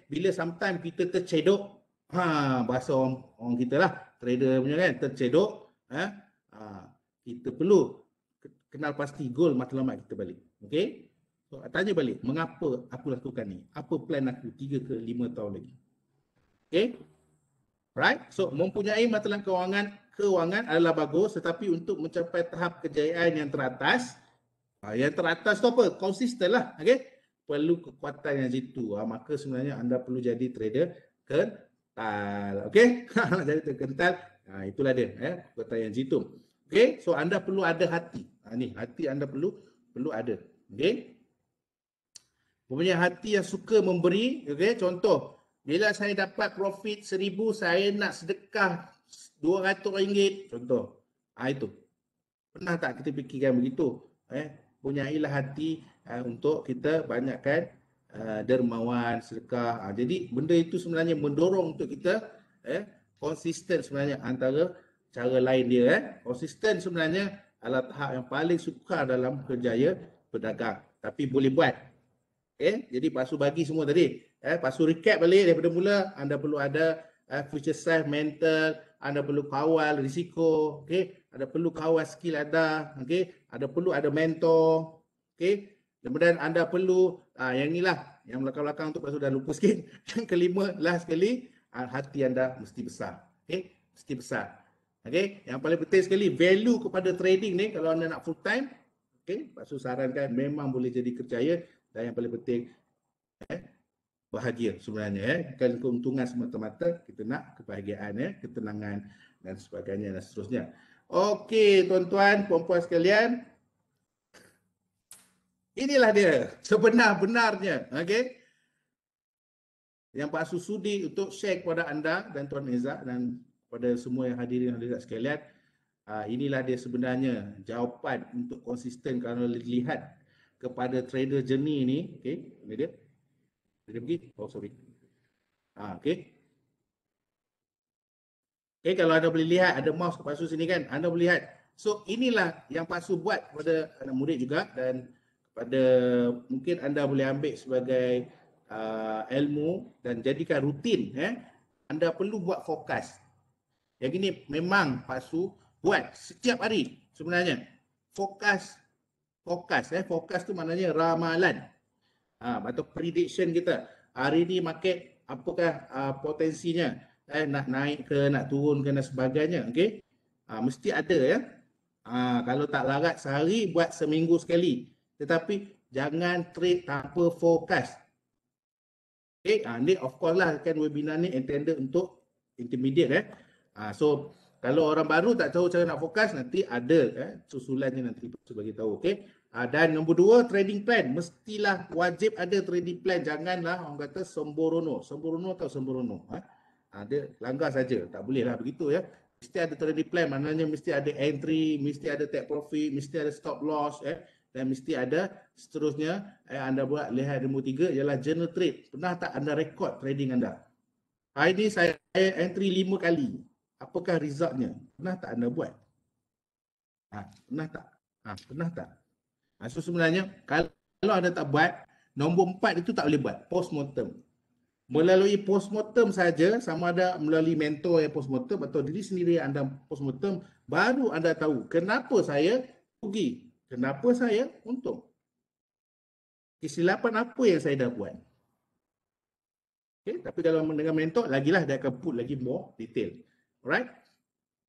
Bila sometimes kita tercedok, bahasa orang kita lah, trader punya kan, tercedok, kita perlu kenal pasti goal matlamat kita balik. Okay? So, tanya balik, mengapa aku lakukan ni? Apa plan aku 3 ke 5 tahun lagi? Okay? Right? So, mempunyai matlamat kewangan adalah bagus, tetapi untuk mencapai tahap kejayaan yang teratas tu apa? Konsisten lah. Okay? Perlu kekuatan yang jitu. Maka sebenarnya anda perlu jadi trader kental. Okay? Jadi trader kental. Itulah dia. Kekuatan yang jitu. Okay? So, anda perlu ada hati. Ni, hati anda perlu ada. Okay? Punya hati yang suka memberi. Okay? Contoh, bila saya dapat profit 1,000, saya nak sedekah RM200. Contoh. Itu. Pernah tak kita fikirkan begitu? Punyailah hati untuk kita banyakkan dermawan, sedekah. Jadi benda itu sebenarnya mendorong untuk kita konsisten sebenarnya antara cara lain dia. Konsisten sebenarnya adalah tahap yang paling sukar dalam kerjaya berdagang. Tapi boleh buat. Jadi pasu bagi semua tadi. Pasu recap balik daripada mula. Anda perlu ada future self, mental. Anda perlu kawal risiko. Ada perlu kawal skill anda. Ada perlu ada mentor. Kemudian anda perlu yang inilah, yang belakang-belakang tu pasal dah lupa sikit. Yang kelima, last sekali, hati anda mesti besar. Mesti besar. Yang paling penting sekali, value kepada trading ni kalau anda nak full time, pasal sarankan memang boleh jadi kerjaya. Dan yang paling penting, bahagia sebenarnya. Bukan keuntungan semata-mata, kita nak kebahagiaan, ketenangan dan sebagainya dan seterusnya. Okey, tuan-tuan, puan-puan sekalian, inilah dia sebenar-benarnya. Yang Pak Su sudi untuk share kepada anda dan Tuan Izzat dan kepada semua yang hadirin sekalian. Inilah dia sebenarnya jawapan untuk konsisten kalau dilihat kepada trader journey ni. Ini dia. Dia pergi. Oh, sorry. Kalau anda boleh lihat, ada mouse Pak Su sini kan, anda boleh lihat. So, inilah yang Pak Su buat kepada anak murid juga dan kepada mungkin anda boleh ambil sebagai ilmu dan jadikan rutin. Anda perlu buat fokus. Yang ini memang Pak Su buat setiap hari sebenarnya. Fokus. Fokus tu maknanya ramalan. Atau prediction kita. Hari ni market apakah potensinya? Nak naik ke, nak turun ke dan sebagainya. Mesti ada ya. Kalau tak larat sehari, buat seminggu sekali. Tetapi jangan trade tanpa fokus. Ni of course lah kan webinar ni intended untuk intermediate. So kalau orang baru tak tahu cara nak fokus, nanti ada susulannya nanti bagi tahu. Dan nombor 2, trading plan. Mestilah wajib ada trading plan. Janganlah orang kata sembrono. Sembrono atau sembrono. Dia langgar saja. Tak boleh lah begitu ya. Mesti ada trading plan. Maknanya mesti ada entry, mesti ada take profit, mesti ada stop loss. Dan mesti ada seterusnya. Anda buat lihat nombor 3 ialah journal trade. Pernah tak anda rekod trading anda? Hari ini saya entry 5 kali. Apakah resultnya? Pernah tak anda buat? Pernah tak? Pernah tak? So sebenarnya kalau anda tak buat, nombor 4 itu tak boleh buat. Postmortem. Melalui postmortem saja, sama ada melalui mentor yang postmortem atau diri sendiri anda postmortem, baru anda tahu kenapa saya rugi, kenapa saya untung. Kesilapan apa yang saya dah buat. Tapi kalau dengan mentor, lagilah dia akan put lagi more detail. Alright?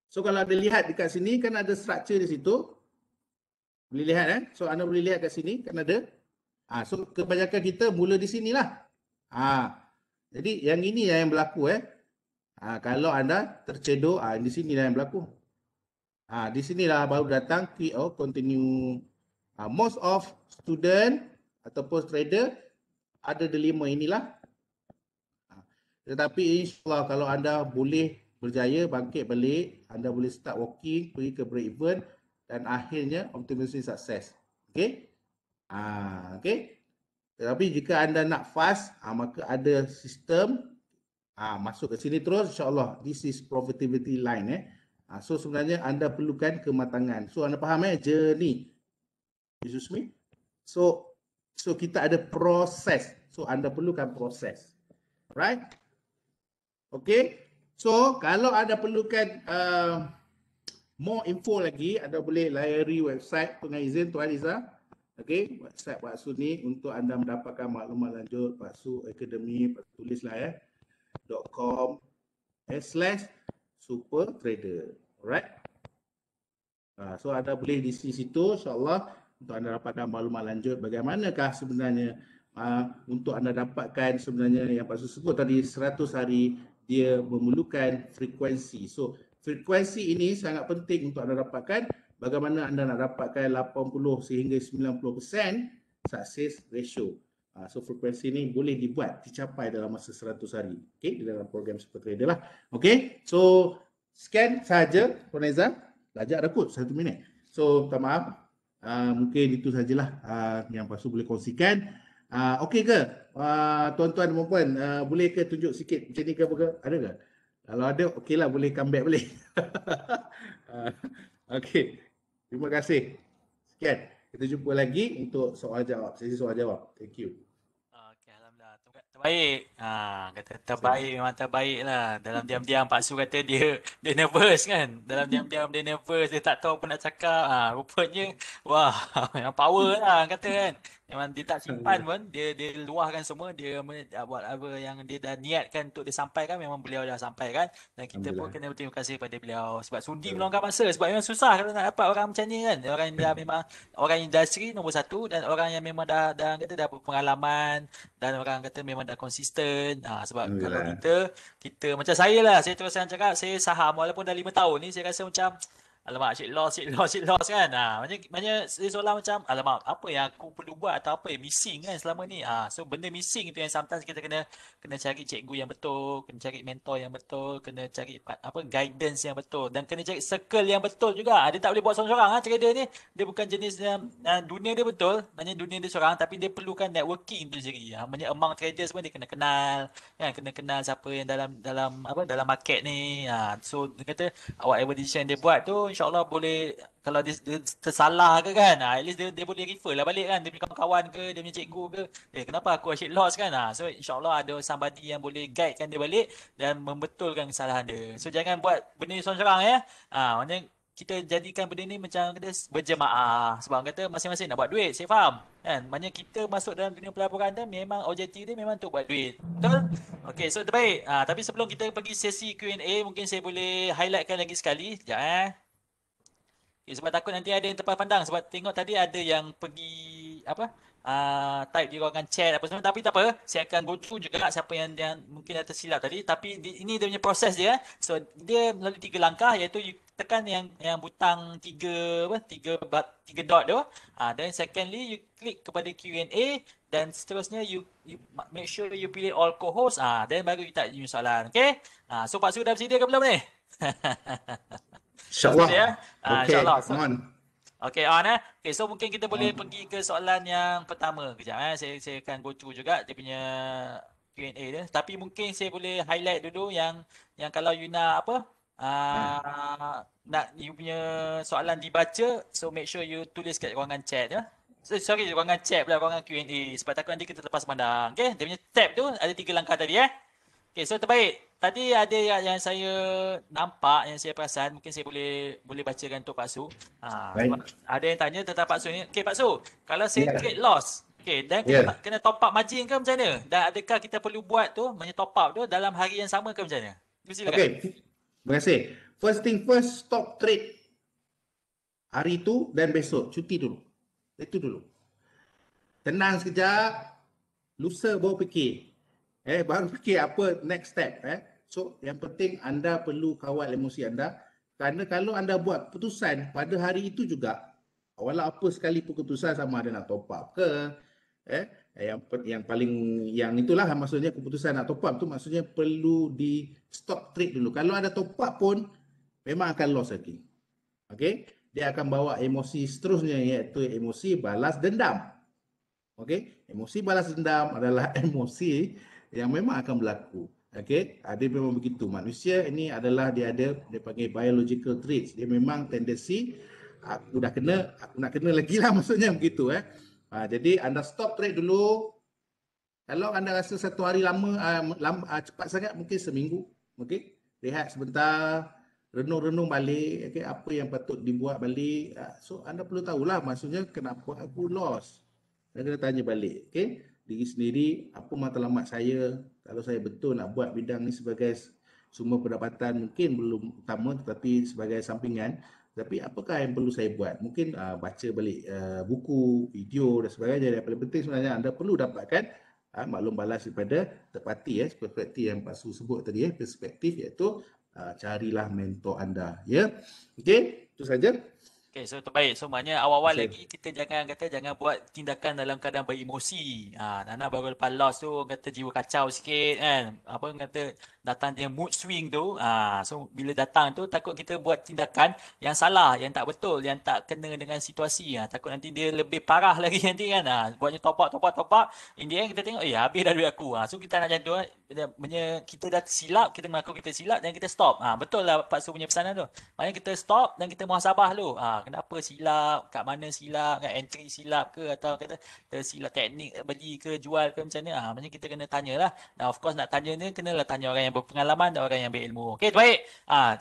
So kalau anda lihat dekat sini, kan ada structure di situ. Boleh lihat So anda boleh lihat kat sini, kan ada So kebanyakan kita mula di sinilah. Jadi yang ini yang berlaku kalau anda tercedok, di sinilah yang berlaku. Di sinilah baru datang continue. Most of student ataupun trader ada dilema inilah. Tetapi insyaAllah kalau anda boleh berjaya bangkit balik, anda boleh start walking, pergi ke break even dan akhirnya optimistic success. Okay? Okay? Tetapi jika anda nak fast, maka ada sistem masuk ke sini terus, insyaAllah. This is profitability line. So sebenarnya anda perlukan kematangan. So anda faham journey. Excuse me. So kita ada proses. So anda perlukan proses. Right? Okay. So kalau anda perlukan more info lagi, anda boleh layari website dengan izin Tuan Iza. Okay, website Pak Su ni untuk anda mendapatkan maklumat lanjut Pak Su Academy, tulislah .com/super trader. Alright. So anda boleh di situ insyaAllah untuk anda dapatkan maklumat lanjut bagaimanakah sebenarnya untuk anda dapatkan sebenarnya yang Pak Su sebut tadi 100 hari dia memerlukan frekuensi. So frekuensi ini sangat penting untuk anda dapatkan. Bagaimana anda nak dapatkan 80 sehingga 90% success ratio. So frekuensi ini boleh dicapai dalam masa 100 hari. Okay, di dalam program Super Trader lah. Okay, so scan saja Tuan Aizan. Belajar dah kot 1 minit. So minta maaf. Mungkin itu sajalah yang Pak Su boleh kongsikan. Okey ke? Tuan-tuan dan puan, boleh ke tunjuk sikit macam ni ke apa ke? Ada ke? Kalau ada, okeylah boleh come back boleh. Okey. Terima kasih. Sekian. Kita jumpa lagi untuk soal jawab. Sesi soal jawab. Thank you. Okey, alhamdulillah. Terbaik. Kata terbaik memang terbaik lah. Dalam diam-diam Pak Su kata dia nervous kan. Dalam diam-diam dia nervous, dia tak tahu apa nak cakap. Rupanya wah, yang power lah kata kan. Memang dia tak simpan Alhamdulillah. pun, dia luahkan semua, dia buat apa yang dia dah niatkan untuk disampaikan memang beliau dah sampaikan dan kita pun Alhamdulillah. kena berterima kasih pada beliau sebab sudi meluangkan masa sebab memang susah kalau nak dapat orang macam ni kan. Orang yang dah memang orang industri nombor satu dan orang yang memang dah kata dah berpengalaman dan orang kata memang dah konsisten. Sebab kalau Alhamdulillah. kita macam saya lah, saya terus terang cakap saya saham walaupun dah 5 tahun ni saya rasa macam alamak, shit loss kan. Maknanya saya seolah macam alamak, apa yang aku perlu buat atau apa yang missing kan selama ni. So benda missing itu yang sometimes kita kena cari cikgu yang betul, kena cari mentor yang betul, kena cari apa guidance yang betul dan kena cari circle yang betul juga. Dia tak boleh buat seorang-seorang trader ni. Dia bukan jenis dunia dia betul, maknanya dunia dia seorang tapi dia perlukan networking tu sendiri. Maknanya among traders pun dia kena kenal, kan, kena kenal siapa yang dalam market ni. So dia kata whatever decision dia buat tu insyaAllah boleh kalau dia tersalah ke kan, at least dia boleh refer lah balik kan dia punya kawan-kawan ke dia punya cikgu ke kenapa aku asyik loss kan. So insyaAllah ada somebody yang boleh guidekan dia balik dan membetulkan kesalahan dia. So jangan buat benda ni seorang-seorang ya. Maknanya kita jadikan benda ni macam kata berjemaah sebab kata masing-masing nak buat duit, saya faham kan. Maknanya kita masuk dalam dunia pelaburan tu memang objektif dia memang untuk buat duit, betul. Okey, so terbaik. Tapi sebelum kita pergi sesi Q&A, mungkin saya boleh highlightkan lagi sekali. Sekejap Okay, sebab takut nanti ada yang terlepas pandang. Sebab tengok tadi ada yang pergi apa? Type di ruangan chat apa semua. Tapi tak apa. Saya akan go through juga siapa yang mungkin ada tersilap tadi. Tapi ini dia punya proses dia. So dia melalui 3 langkah iaitu you tekan yang butang 3 dot tu. Then secondly you klik kepada Q&A dan seterusnya you make sure you pilih all co-host. Then baru you type new soalan. Okay? So Pak Su dah bersedia ke belum ni? Dah InsyaAllah. sedia ya? InsyaAllah. Okay, So, on. okay, on Okay, so mungkin kita boleh On. pergi ke soalan yang pertama. Kejap saya akan go through juga dia punya Q&A dia. Tapi mungkin saya boleh highlight dulu yang kalau you nak apa? Nak you punya soalan dibaca, so make sure you tulis kat ruangan chat ya. Sorry, ruangan chat pula, ruangan Q&A. Sebab takut nanti kita terlepas pandang. Okay, dia punya tab tu ada 3 langkah tadi Okay, so terbaik. Tadi ada yang saya nampak, yang saya perasan, mungkin saya boleh bacakan untuk Pak Su. Sebab Baik. ada yang tanya tentang Pak Su ni. Okey Pak Su, kalau saya Ya. trade loss, okey, dan Ya. kena top up margin ke macam mana? Dan adakah kita perlu buat tu, top up tu dalam hari yang sama ke macam mana? Silakan. Okay. Terima kasih. First thing first, stop trade hari tu dan besok. Cuti dulu. Itu dulu. tenang sekejap, lusa baru fikir. Baru fikir apa next step. So, yang penting anda perlu kawal emosi anda. Kerana kalau anda buat keputusan pada hari itu juga, walau apa sekali keputusan, sama ada nak top up ke, yang paling, yang itulah maksudnya keputusan nak top up tu maksudnya perlu di stop trade dulu. Kalau ada top up pun, memang akan loss lagi. Okey, dia akan bawa emosi seterusnya, iaitu emosi balas dendam. Okey, emosi balas dendam adalah emosi yang memang akan berlaku. Okey, dia memang begitu. Manusia ini adalah dia panggil biological traits. Dia memang tendensi aku nak kena lagi lah maksudnya begitu. Jadi anda stop trade dulu. Kalau anda rasa satu hari cepat sangat, mungkin seminggu. Okey, rehat sebentar, renung-renung balik, apa yang patut dibuat balik. So anda perlu tahulah maksudnya kenapa aku lost. Anda kena tanya balik, diri sendiri, apa matlamat saya, kalau saya betul nak buat bidang ni sebagai sumber pendapatan, mungkin belum utama tetapi sebagai sampingan, tapi apakah yang perlu saya buat? Mungkin baca balik buku, video dan sebagainya. Yang paling penting sebenarnya anda perlu dapatkan maklum balas daripada terparti, seperti yang Pak Su sebut tadi, perspektif, iaitu carilah mentor anda. Okey, itu saja. Okay, so terbaik. So maknanya awal-awal lagi kita jangan buat tindakan dalam keadaan beremosi. Nana baru lepas loss tu kata jiwa kacau sikit kan. Apa kata datang dia mood swing tu. So bila datang tu takut kita buat tindakan yang salah, yang tak betul, yang tak kena dengan situasi. Takut nanti dia lebih parah lagi nanti kan. Buatnya top up. In the end kita tengok habis dah duit aku. So kita nak macam tu. Kita dah silap, kita mengaku kita silap dan kita stop. Betul lah Pak Su punya pesanan tu. Maknanya kita stop dan kita muhasabah dulu. Kenapa silap, kat mana silap, kat entry silap ke, atau kata tersilap teknik beli ke jual ke macam mana. Maksudnya kita kena tanyalah. Dan of course nak tanya ni kenalah tanya orang yang berpengalaman dan orang yang berilmu. Okey, baik.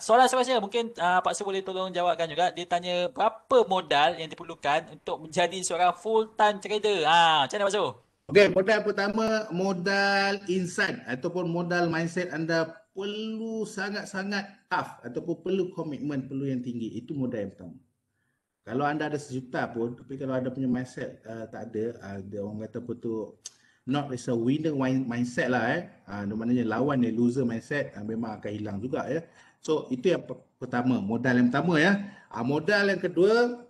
Soalan seterusnya mungkin Pak Su boleh tolong jawabkan juga. Dia tanya berapa modal yang diperlukan untuk menjadi seorang full time trader. Macam mana Pak Su? Okey, modal pertama, modal insight ataupun modal mindset anda perlu sangat-sangat tough ataupun perlu komitmen, perlu yang tinggi. Itu modal yang pertama. Kalau anda ada 1 juta pun, tapi kalau anda punya mindset tak ada, dia orang kata apa tu, not as a winner mindset lah. Maknanya lawan ni loser mindset, memang akan hilang juga ya. So itu yang pertama, modal yang pertama ya. Modal yang kedua,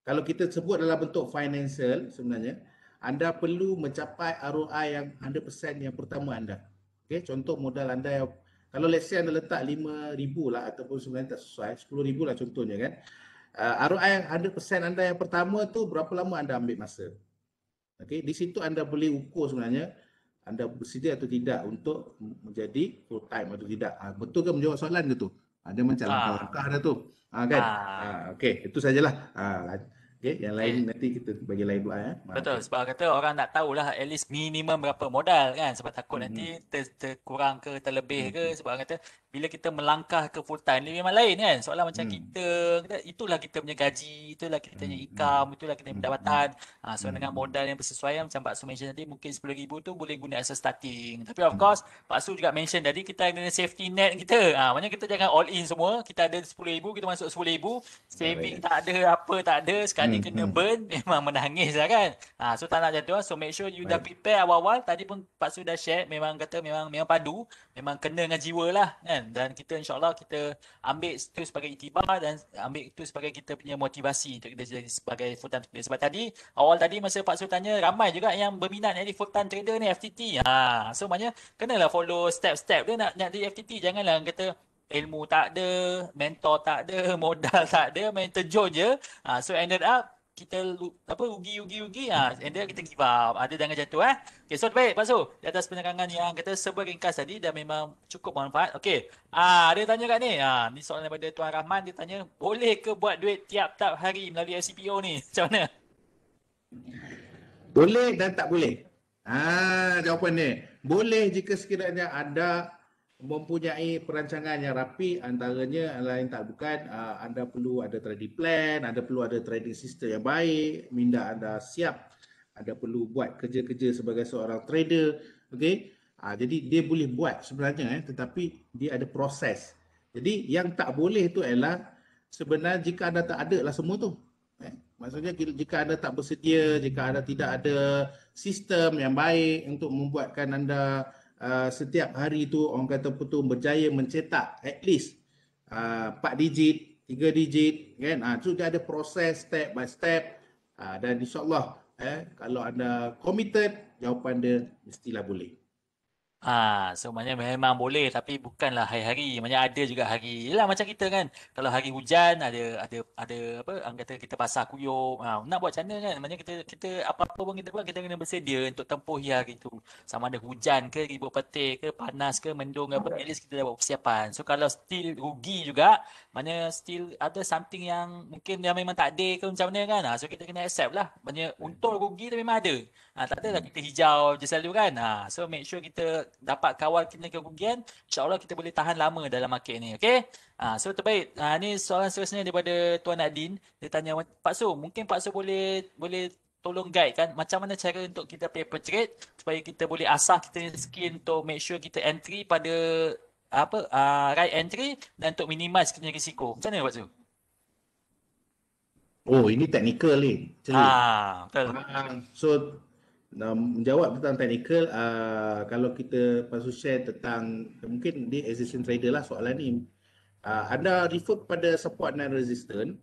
kalau kita sebut dalam bentuk financial, sebenarnya anda perlu mencapai ROI yang 100% yang pertama anda. Okey, contoh modal anda yang, kalau let's say anda letak 5,000 lah ataupun sebenarnya tak sesuai, 10,000 lah contohnya kan. ROI 100% anda yang pertama tu berapa lama anda ambil masa. Okey, di situ anda boleh ukur sebenarnya anda bersedia atau tidak untuk menjadi full time atau tidak. Betul ke menjawab soalan ke tu? Ada macam langkah-langkah dah tu. Kan? Okey, itu sajalah. Okey, yang lain Okay. nanti kita bagi lain pula ya. Betul, sebab kata orang nak tahulah at least minimum berapa modal kan, sebab takut nanti terkurang ke terlebih ke, sebab kata bila kita melangkah ke full time ni memang lain kan. Soalan macam itulah kita punya gaji, itulah kita punya income, itulah kita punya pendapatan. So dengan modal yang bersesuaian macam Pak Su mention tadi, mungkin 10,000 tu boleh guna as a starting. Tapi of course Pak Su juga mention tadi kita ada safety net kita. Maknanya kita jangan all in semua. Kita ada 10,000, kita masuk 10,000, saving tak ada, apa tak ada, sekali kena burn memang menangis lah kan. So tak nak macam tu. So make sure you dah prepare awal-awal. Tadi pun Pak Su dah share, memang kata memang padu, memang kena dengan jiwa lah kan. Dan kita insyaAllah kita ambil itu sebagai iktibar dan ambil itu sebagai kita punya motivasi untuk kita jadi sebagai full time trader. Sebab tadi awal tadi masa Pak Su tanya, ramai juga yang berminat jadi full time trader ni FTT. So maknanya kenalah follow step-step dia nak jadi FTT. Janganlah kata ilmu tak ada, mentor tak ada, modal tak ada, main terjun je. So ended up kita rugi and then kita give up. Ada jangan macam tu Okay, so baik Pak Su, di atas penerangan yang kata serba ringkas tadi dan memang cukup bermanfaat. Okay, dia tanya kat ni, ni soalan daripada Tuan Rahman. Dia tanya, boleh ke buat duit tiap-tiap hari melalui FCPO ni? Macam mana? Boleh dan tak boleh. Jawapan dia. Boleh jika sekiranya anda mempunyai perancangan yang rapi, antaranya lain tak bukan anda perlu ada trading plan, anda perlu ada trading system yang baik, minda anda siap, anda perlu buat kerja-kerja sebagai seorang trader. Okey, jadi dia boleh buat sebenarnya, tetapi dia ada proses. Jadi yang tak boleh tu ialah sebenarnya jika anda tak ada lah semua tu. Maksudnya jika anda tak bersedia, jika anda tidak ada sistem yang baik untuk membuatkan anda setiap hari itu orang kata betul berjaya mencetak at least 4 digit, 3 digit kan. Itu dia ada proses step by step. Dan insyaAllah kalau anda committed, jawapan dia mestilah boleh. So maknanya memang boleh tapi bukanlah hari-hari. Maknanya ada juga hari. Yalah macam kita kan. Kalau hari hujan ada apa orang kata kita basah kuyup. Nak buat macam mana kan? Maknanya kita apa-apa pun kita buat kita kena bersedia untuk tempuh hari tu. Sama ada hujan ke, ribut petir ke, panas ke, mendung ke apa, at least kita dah buat persiapan. So kalau still rugi juga, maknanya still ada something yang mungkin yang memang tak ada ke macam mana kan. So kita kena accept lah. Maknanya untung rugi tu memang ada. Tak adalah kita hijau je selalu kan. So make sure kita dapat kawal kita kerugian, insyaAllah kita boleh tahan lama dalam market ni. Okay? So terbaik. Ni soalan seterusnya daripada Tuan Adin. Dia tanya, Pak Su, mungkin Pak Su boleh tolong guide kan macam mana cara untuk kita paper trade supaya kita boleh asah kita ni skill untuk make sure kita entry pada right entry dan untuk minimize kita punya risiko. Macam mana Pak Su? Oh, ini technical ni, actually. Betul. So menjawab tentang technical, kalau kita pasal share tentang mungkin di existing trader lah soalan ni, anda refer kepada support dan resistance.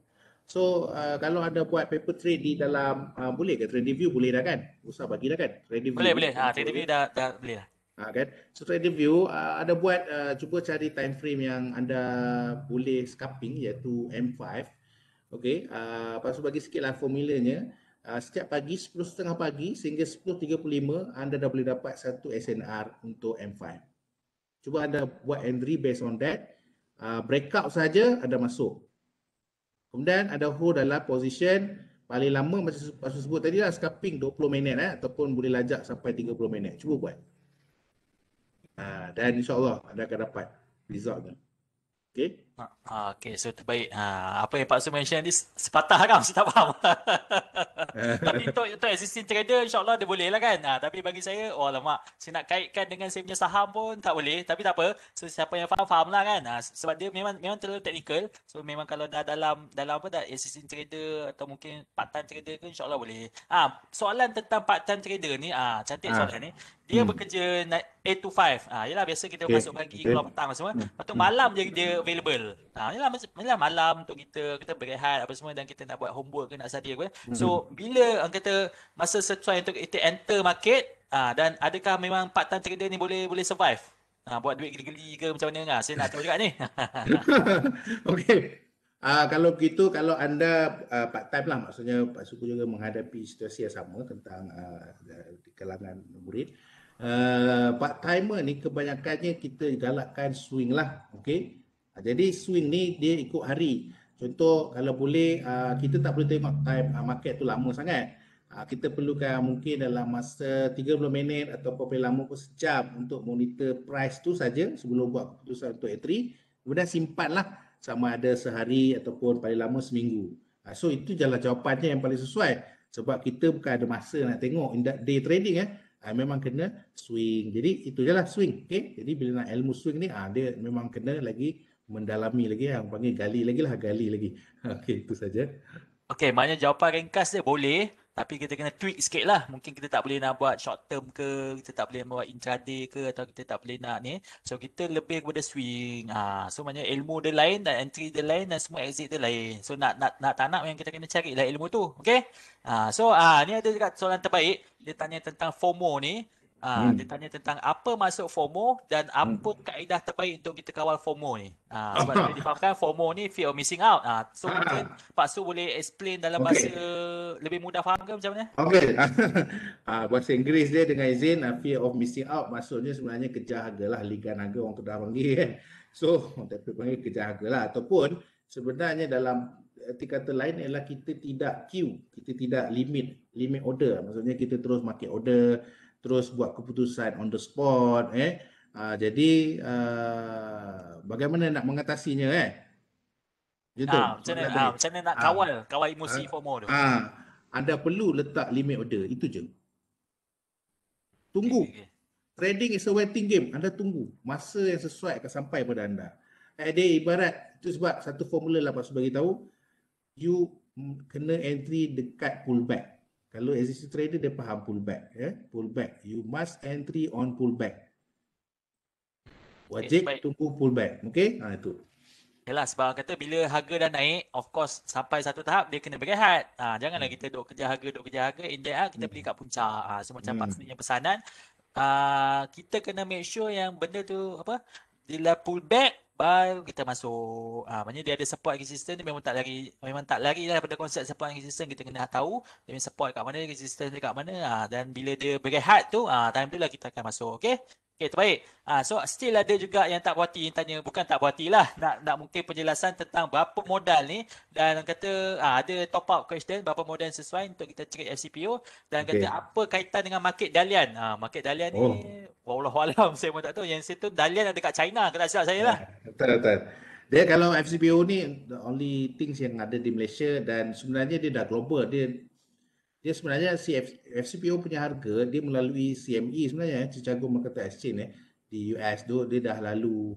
So kalau anda buat paper trade di dalam boleh ke trade view, boleh dah kan, usah bagi dah kan trade view Boleh ni boleh. contoh Trade je. view dah boleh lah. Kan, so trade view ada buat cuba cari time frame yang anda boleh scalping iaitu M5. Okey, lepas tu bagi sikitlah formulanya. Setiap pagi 10.30 pagi sehingga 10.35 anda dah boleh dapat satu SNR untuk M5. Cuba anda buat entry based on that. Breakout saja anda masuk. Kemudian ada hold dalam position paling lama macam sebut tadi lah, scalping 20 minit ataupun boleh lajak sampai 30 minit. Cuba buat. Dan insyaAllah anda akan dapat resultnya. Okey. Okay, so terbaik. Apa yang Pak Su mention ni sepatah kan? Saya tak faham. Tapi untuk existing trader, insyaAllah dia boleh lah kan? Tapi bagi saya, oh alamak, saya nak kaitkan dengan saya punya saham pun tak boleh. Tapi tak apa. So siapa yang faham, faham lah kan? Sebab dia memang terlalu technical. So memang kalau dah dalam apa dah existing trader atau mungkin part-time trader ke, insyaAllah boleh. Soalan tentang part-time trader ni, cantik Ah, soalan ni. Dia bekerja 8 to 5. Yelah biasa kita okey. masuk pagi, Okey. keluar petang semua. Lepas tu malam je dia available. Yelah malam untuk kita berehat apa semua dan kita nak buat homework ke nak study apa. So bila orang kata masa sesuai untuk kita enter market, dan adakah memang part-time trader ni boleh survive? Buat duit geli-geli ke macam mana? Saya nak tahu juga ni. Okey. Kalau begitu, kalau anda part time lah, maksudnya Pak Suku juga menghadapi situasi yang sama tentang di kalangan murid. Part timer ni kebanyakannya kita galakkan swing lah, okey. Jadi swing ni dia ikut hari. Contoh kalau boleh kita tak boleh tengok time market tu lama sangat. Kita perlukan mungkin dalam masa 30 minit atau paling lama pun sejam untuk monitor price tu saja sebelum buat keputusan untuk entry. Kemudian simpanlah sama ada sehari ataupun paling lama seminggu. So itu jalan jawapannya yang paling sesuai. Sebab kita bukan ada masa nak tengok day trading memang kena swing. Jadi itu je lah swing. Okay? Jadi bila nak ilmu swing ni dia memang kena lagi mendalami lagi, yang panggil gali lagi. Okay, itu saja. Okey, maknanya jawapan ringkas dia boleh, tapi kita kena tweak sikit lah. Mungkin kita tak boleh nak buat short term ke, kita tak boleh buat intraday ke, atau kita tak boleh nak ni. So, kita lebih kepada swing. So, maknanya ilmu dia lain dan entry dia lain dan semua exit dia lain. So, nak tak nak yang kita kena cari lah ilmu tu. Okey? Ni ada juga soalan terbaik. Dia tanya tentang FOMO ni. Dia tanya tentang apa maksud FOMO dan apa kaedah terbaik untuk kita kawal FOMO ni. Sebab boleh difahamkan FOMO ni fear of missing out. So mungkin Pak Su boleh explain dalam bahasa Okay. lebih mudah faham ke macam mana? Okay. Bahasa Inggeris dia dengan izin, fear of missing out maksudnya sebenarnya kejar harga lah, ligan harga orang Kedah panggil kan. So, tapi panggil kejar harga lah. Ataupun sebenarnya dalam erti kata lain ialah kita tidak queue, kita tidak limit order. Maksudnya kita terus market order, terus buat keputusan on the spot. Jadi bagaimana nak mengatasinya Gitu soalan tadi. Macam mana nak Ah, kawal ah, emosi FOMO tu? Anda perlu letak limit order, itu je. Okay, Tunggu. okay, okay. Trading is a waiting game. Anda tunggu. Masa yang sesuai akan sampai pada anda. Dia ibarat, itu sebab satu formula lah Pak Su bagi tahu. You kena entry dekat pullback. Kalau existing trader dia faham pullback, pullback. You must entry on pullback. Okay, Wajib baik. tunggu pullback. Okey? Itu. Yalah, sebab orang kata bila harga dah naik, of course sampai satu tahap dia kena berehat. Janganlah Hmm. kita duk kejar harga, in the end kita beli Hmm. kat puncak. So macam Pak Hmm. sebenarnya pesanan, kita kena make sure yang benda tu apa, bila pullback baru kita masuk. Maknanya dia ada support resistance, dia memang tak lari lah daripada konsep support and resistance. Kita kena tahu dia punya support kat mana, resistance dia kat mana. Dan bila dia berehat tu, time tu lah kita akan masuk. Okay? Okay, terbaik. So still ada juga yang tak puas hati yang tanya, bukan tak puas hati lah, nak mungkin penjelasan tentang berapa modal ni, dan kata ada top up question, berapa modal yang sesuai untuk kita trade FCPO, dan kata Okey. apa kaitan dengan market dalian. Market dalian ni Oh. wallahualam saya pun tak tahu. Yang situ dalian ada kat China, kata silap saya lah. Betul, betul. Dia kalau FCPO ni the only things yang ada di Malaysia dan sebenarnya dia dah global. Dia sebenarnya FCPO punya harga dia melalui CME sebenarnya, Chicago Mercantile Exchange di US tu dia dah lalu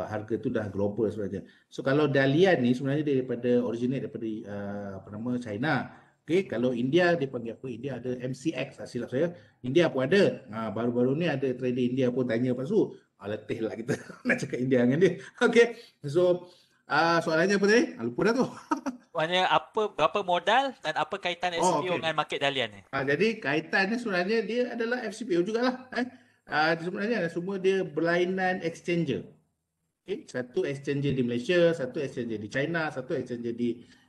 harga tu dah global sebenarnya. So kalau dalian ni sebenarnya dia daripada originate daripada apa nama China. Okey, kalau India dia panggil apa? India ada MCX, silap saya. India pun ada. Baru-baru ni ada trader India pun tanya Pak Su. Letih lah kita nak cakap India dengan dia. Okey. So soalannya apa tadi? Lupa dah tu. Maknanya berapa modal dan apa kaitan Oh, FCPO dengan okey. market dalian ni? Jadi kaitannya sebenarnya dia adalah FCPO jugalah. Sebenarnya semua dia berlainan exchanger. Okay? Satu exchanger di Malaysia, satu exchanger di China, satu exchanger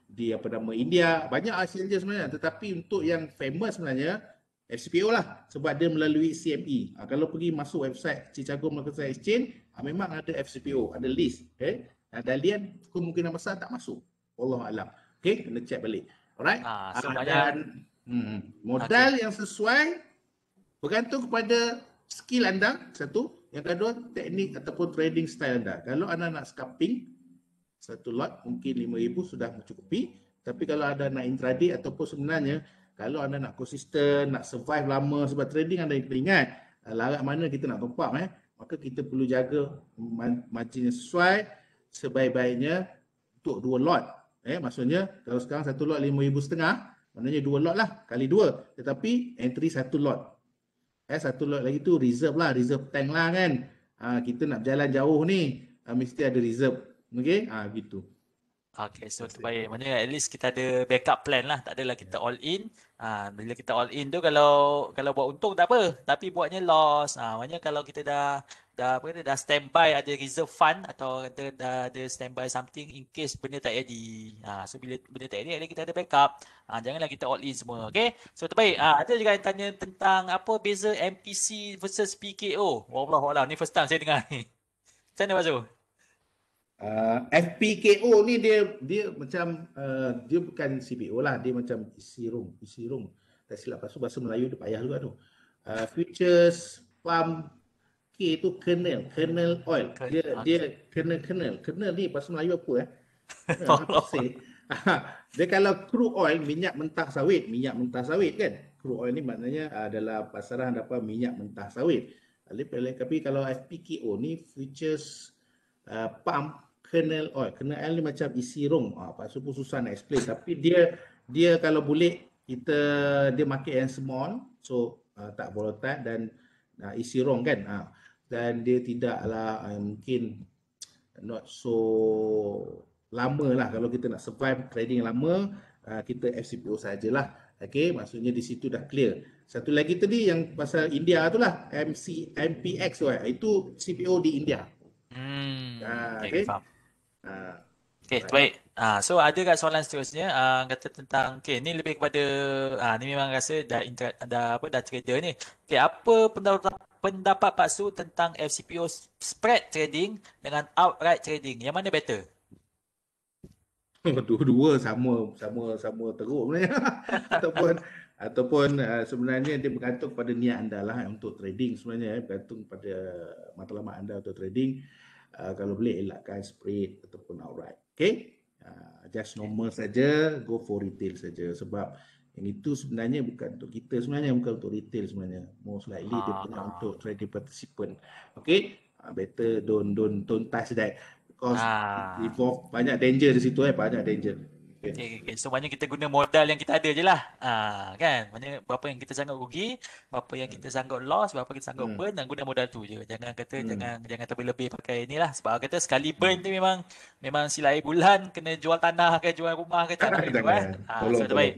di apa nama India. Banyak exchanger sebenarnya. Tetapi untuk yang famous sebenarnya FCPO lah. Sebab dia melalui CME. Kalau pergi masuk website Chicago Mercantile Exchange, memang ada FCPO, ada list. Okay? Dalian kemungkinan besar tak masuk. Wallahu alam. Okay? Kena check balik. Alright? So maknanya Dan okey. modal yang sesuai bergantung kepada skill anda, satu. Yang kedua, teknik ataupun trading style anda. Kalau anda nak scalping, satu lot mungkin 5,000 sudah mencukupi. Tapi kalau anda nak intraday ataupun sebenarnya, kalau anda nak konsisten, nak survive lama, sebab trading anda kena ingat, larat mana kita nak top up, maka kita perlu jaga margin yang sesuai, sebaik-baiknya untuk 2 lot. Maksudnya, kalau sekarang satu lot 5,500, maknanya 2 lot lah, kali 2. Tetapi entry satu lot. Satu lot lagi tu reserve lah, reserve tank lah kan. Kita nak berjalan jauh ni, mesti ada reserve. Okey, gitu. Okay, so That's it. terbaik. Maknanya at least kita ada backup plan lah. Tak adalah kita all in. Bila kita all in tu kalau buat untung tak apa. Tapi buatnya loss. Maknanya kalau kita dah apa kata, dah standby ada reserve fund atau kita dah ada standby something in case benda tak jadi. So bila benda tak jadi, kita ada backup. Janganlah kita all in semua. Okay. So terbaik. Ada juga yang tanya tentang apa beza MPC versus PKO. Wallahualam. Ni first time saya dengar ni. Macam mana Pak Zul? FPKO ni dia macam dia bukan CPO lah, dia macam isi room. Tak silap bahasa Melayu dia payah juga tu. Futures palm K tu kernel oil. Okay. Dia kernel ni bahasa Melayu apa how to say? Dia kalau crude oil, minyak mentah sawit kan. Crude oil ni maknanya adalah pasaran dapat minyak mentah sawit. Tapi kalau FPKO ni futures palm kernel oil. Kernel oil ni macam isi rong. Pasal pun susah nak explain. Tapi dia kalau boleh dia market yang small, so tak volatile dan isi rong kan. Dan dia tidaklah mungkin not so lama lah. Kalau kita nak survive trading lama, kita FCPO sajalah. Okay, maksudnya di situ dah clear. Satu lagi tadi yang pasal India tu lah, MPX tu, itu CPO di India. Okay, Okay. faham. Okay, Alright. baik. So ada kat soalan seterusnya, kata tentang, okay, ni lebih kepada, ni memang rasa dah trader ni. Okay, apa pendapat Pak Su tentang FCPO spread trading dengan outright trading? Yang mana better? Dua-dua sama teruk sebenarnya. ataupun sebenarnya dia bergantung pada niat anda lah untuk trading sebenarnya, bergantung pada matlamat anda untuk trading. Kalau boleh elakkan spread ataupun outright. Okay, just Okay. normal saja, go for retail saja, sebab yang itu sebenarnya bukan untuk kita, sebenarnya bukan untuk retail sebenarnya, most likely dia punya Ah, untuk trading participant. Okay, better don't touch that because ah. involve banyak danger di situ, banyak danger. Okay. So maknanya kita guna modal yang kita ada je lah. Kan? Maknanya berapa yang kita sanggup rugi, berapa yang kita sanggup loss, berapa kita sanggup Hmm. burn dan guna modal tu je. Jangan kata Hmm. jangan terlebih-lebih pakai ni lah. Sebab kata sekali burn Hmm. tu memang silap air bulan, kena jual tanah ke jual rumah ke tak boleh tu eh. Jangan. So Tolong. terbaik.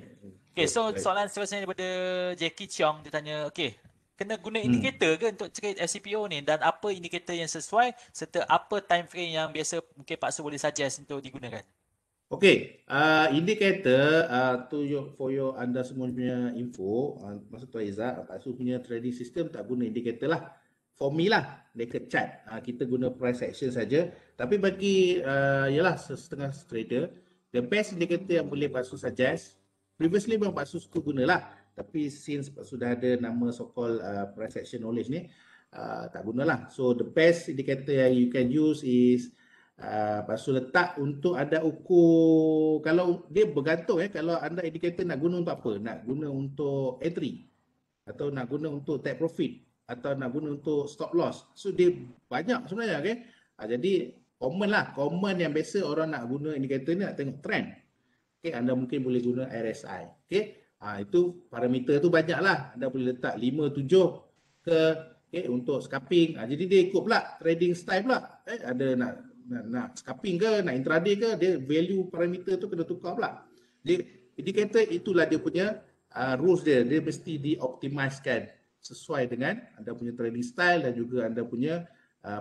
Okay, so Baik. soalan seterusnya daripada Jackie Cheong, dia tanya, okay, kena guna Hmm. indikator ke untuk trade FCPO ni dan apa indikator yang sesuai serta apa time frame yang biasa mungkin Pak Su boleh suggest untuk digunakan? Okey, indicator for your anda semua punya info, maksud Tuan Izzat, Pak Su punya trading system tak guna indicator lah. For me lah, naked chart. Kita guna price action saja. Tapi bagi yalah setengah trader, the best indicator yang boleh Pak Su suggest, previously memang Pak Su suka gunalah. Tapi since Pak Su dah ada nama so-called price action knowledge ni, tak gunalah. So the best indicator yang you can use is lepas tu letak untuk ada ukur, kalau dia bergantung kalau anda indikator nak guna untuk apa, nak guna untuk entry atau nak guna untuk take profit atau nak guna untuk stop loss, so dia banyak sebenarnya jadi common yang biasa orang nak guna indikator ni nak tengok trend. Anda mungkin boleh guna RSI. Itu parameter tu banyak lah, anda boleh letak 5 7 ke untuk scalping. Jadi dia ikut pula trading style pula. Ada nak scalping ke, nak intraday ke, dia value parameter tu kena tukar pula. Dia indicator itulah dia punya rules dia mesti dioptimiskan sesuai dengan anda punya trading style dan juga anda punya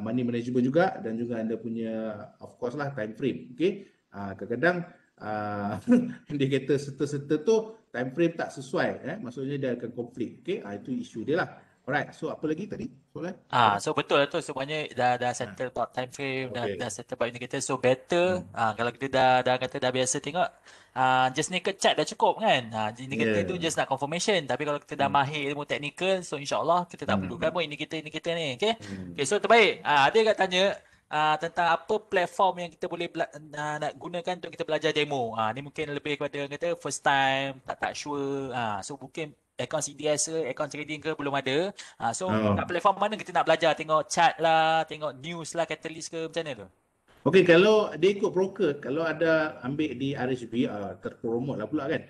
money management juga, dan juga anda punya of course lah time frame. Kadang-kadang indikator serta-serta tu time frame tak sesuai, maksudnya dia akan konflik. Itu isu dia lah. Alright, so apa lagi tadi soalan? So betul lah tu semuanya dah settle about time frame, dah Okay. settle about indicator, so better kalau kita dah kata dah biasa tengok just naked chart dah cukup kan. Indicator tu Yeah. just nak confirmation, tapi kalau kita dah mahir ilmu technical, so insyaallah kita tak perlukan pun indikator ni. Okay, so terbaik. Ada yang tanya tentang apa platform yang kita boleh nak gunakan untuk kita belajar demo. Ni mungkin lebih kepada kata first time, tak sure. So mungkin akaun CDS ke, akaun trading ke belum ada. So kat Oh. platform mana kita nak belajar? Tengok chart lah, tengok news lah, catalyst ke macam mana tu? Okey, kalau dia ikut broker, kalau ada ambil di RHB, terpromote lah pula kan.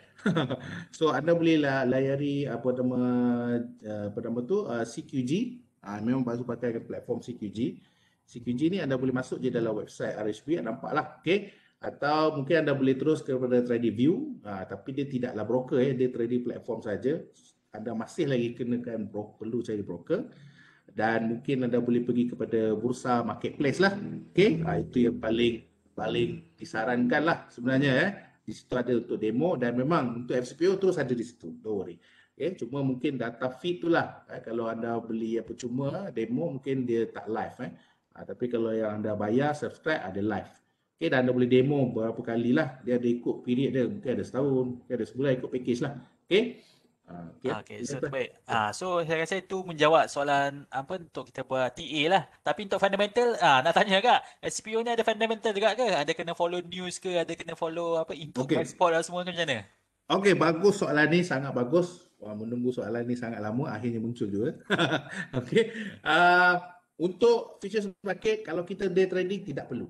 So anda boleh layari apa nama tu CQG. Memang baru pakai platform CQG. CQG ni anda boleh masuk je dalam website RHB, nampak lah. Okey. Atau mungkin anda boleh terus kepada TradingView, tapi dia tidaklah broker, dia trading platform saja. Anda masih lagi kenakan perlu cari broker. Dan mungkin anda boleh pergi kepada bursa marketplace lah. Itu yang paling disarankan lah sebenarnya. Di situ ada untuk demo, dan memang untuk FCPO terus ada di situ, don't worry. Cuma mungkin data feed tu lah, kalau anda beli percuma demo mungkin dia tak live. Tapi kalau yang anda bayar subscribe ada live. Dan anda boleh demo berapa kali lah, dia ada ikut period dia, mungkin ada setahun, mungkin ada sebulan, ikut package lah. Okay, so terbaik. So saya rasa itu menjawab soalan apa untuk kita buat TA lah. Tapi untuk fundamental, nak tanya agak, SPO ni ada fundamental juga ke? Ada kena follow news ke? Ada kena follow apa input Okey. export dan semua ke macam mana? Okey, bagus soalan ni, sangat bagus. Menunggu soalan ni sangat lama, akhirnya muncul juga. Okey. Untuk futures market, kalau kita day trading tidak perlu.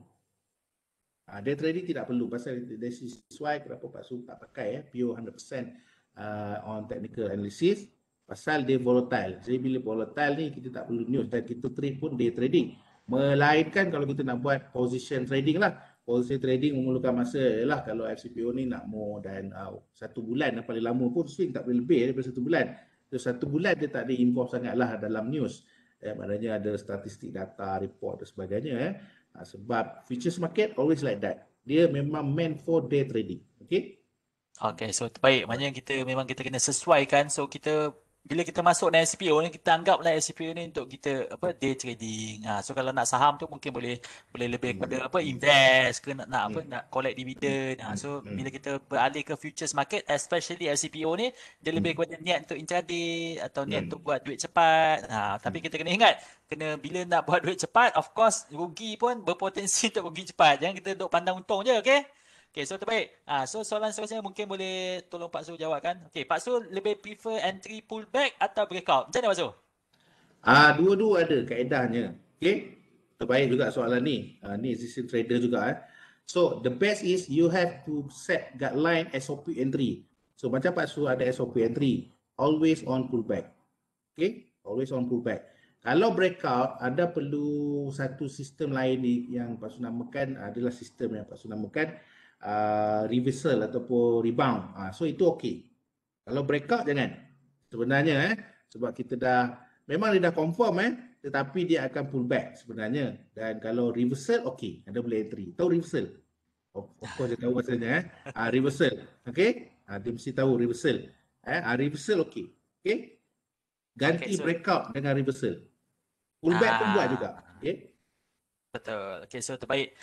Day trading tidak perlu, pasal this is why kenapa Pak Su tak pakai pure 100% on technical analysis, pasal dia volatile. Jadi bila volatile ni kita tak perlu news, dan kita trade pun day trading. Melainkan kalau kita nak buat position trading lah. Position trading memerlukan masa lah. Kalau FCPO ni nak more dan 1 bulan, paling lama pun swing tak boleh lebih daripada 1 bulan. So 1 bulan dia tak ada involve sangat lah dalam news. Maknanya ada statistik, data, report dan sebagainya. Sebab futures market always like that. Dia memang meant for day trading. Okay? Okay, so terbaik. Maknanya memang kita kena sesuaikan. So kita bila kita masuk dalam SCPO ni, kita anggaplah SCPO ni untuk kita day trading. So kalau nak saham tu mungkin boleh lebih kepada invest ke nak collect dividend. So bila kita beralih ke futures market, especially SCPO ni, dia lebih kepada niat untuk intraday atau niat untuk buat duit cepat. Tapi kita kena ingat, bila nak buat duit cepat, of course rugi pun berpotensi untuk rugi cepat. Jangan kita duduk pandang untung je, okay? Okay, so terbaik. So soalan seterusnya mungkin boleh tolong Pak Su jawabkan. Okay, Pak Su lebih prefer entry pullback atau breakout? Macam mana Pak Su? Dua-dua ada kaedahnya. Okay? Terbaik juga soalan ni. Ni existing trader juga. So the best is you have to set guideline SOP entry. So macam Pak Su ada SOP entry, always on pullback. Okay, always on pullback. Kalau breakout, ada perlu satu sistem lain yang Pak Su namakan adalah sistem yang Pak Su namakan reversal ataupun rebound. So itu okey. Kalau breakout jangan. Sebenarnya sebab kita memang dia dah confirm tetapi dia akan pullback sebenarnya. Dan kalau reversal okey, ada boleh entry. Tahu reversal? Of course dia tahu maksudnya reversal. Okey? Dia mesti tahu reversal. Reversal okey. Okey? Ganti breakout dengan reversal. Pullback pun buat juga. Okay? Betul. Okay, so terbaik.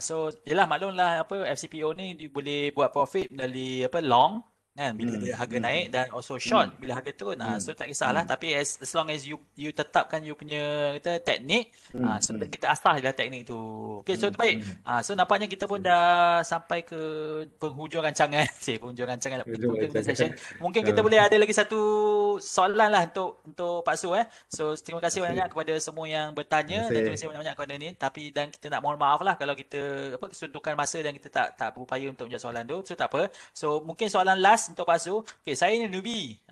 So, yelah maklumlah FCPO ni boleh buat profit melalui long kan bila harga naik dan also short bila harga turun. So tak kisahlah, tapi as long as you tetapkan you punya teknik, so kita asah je lah teknik tu. Okay, so terbaik. So nampaknya kita pun dah sampai ke penghujung rancangan. Penghujung rancangan penghujung session. Mungkin kita boleh ada lagi satu soalan lah untuk Pak Su. So terima kasih banyak kepada semua yang bertanya dan terima kasih banyak kepada ni. Tapi dan kita nak mohon maaf lah kalau kita kesuntukan masa dan kita tak berupaya untuk menjawab soalan tu. So tak apa. So mungkin soalan last untuk Pak Su. Okay, saya ni newbie.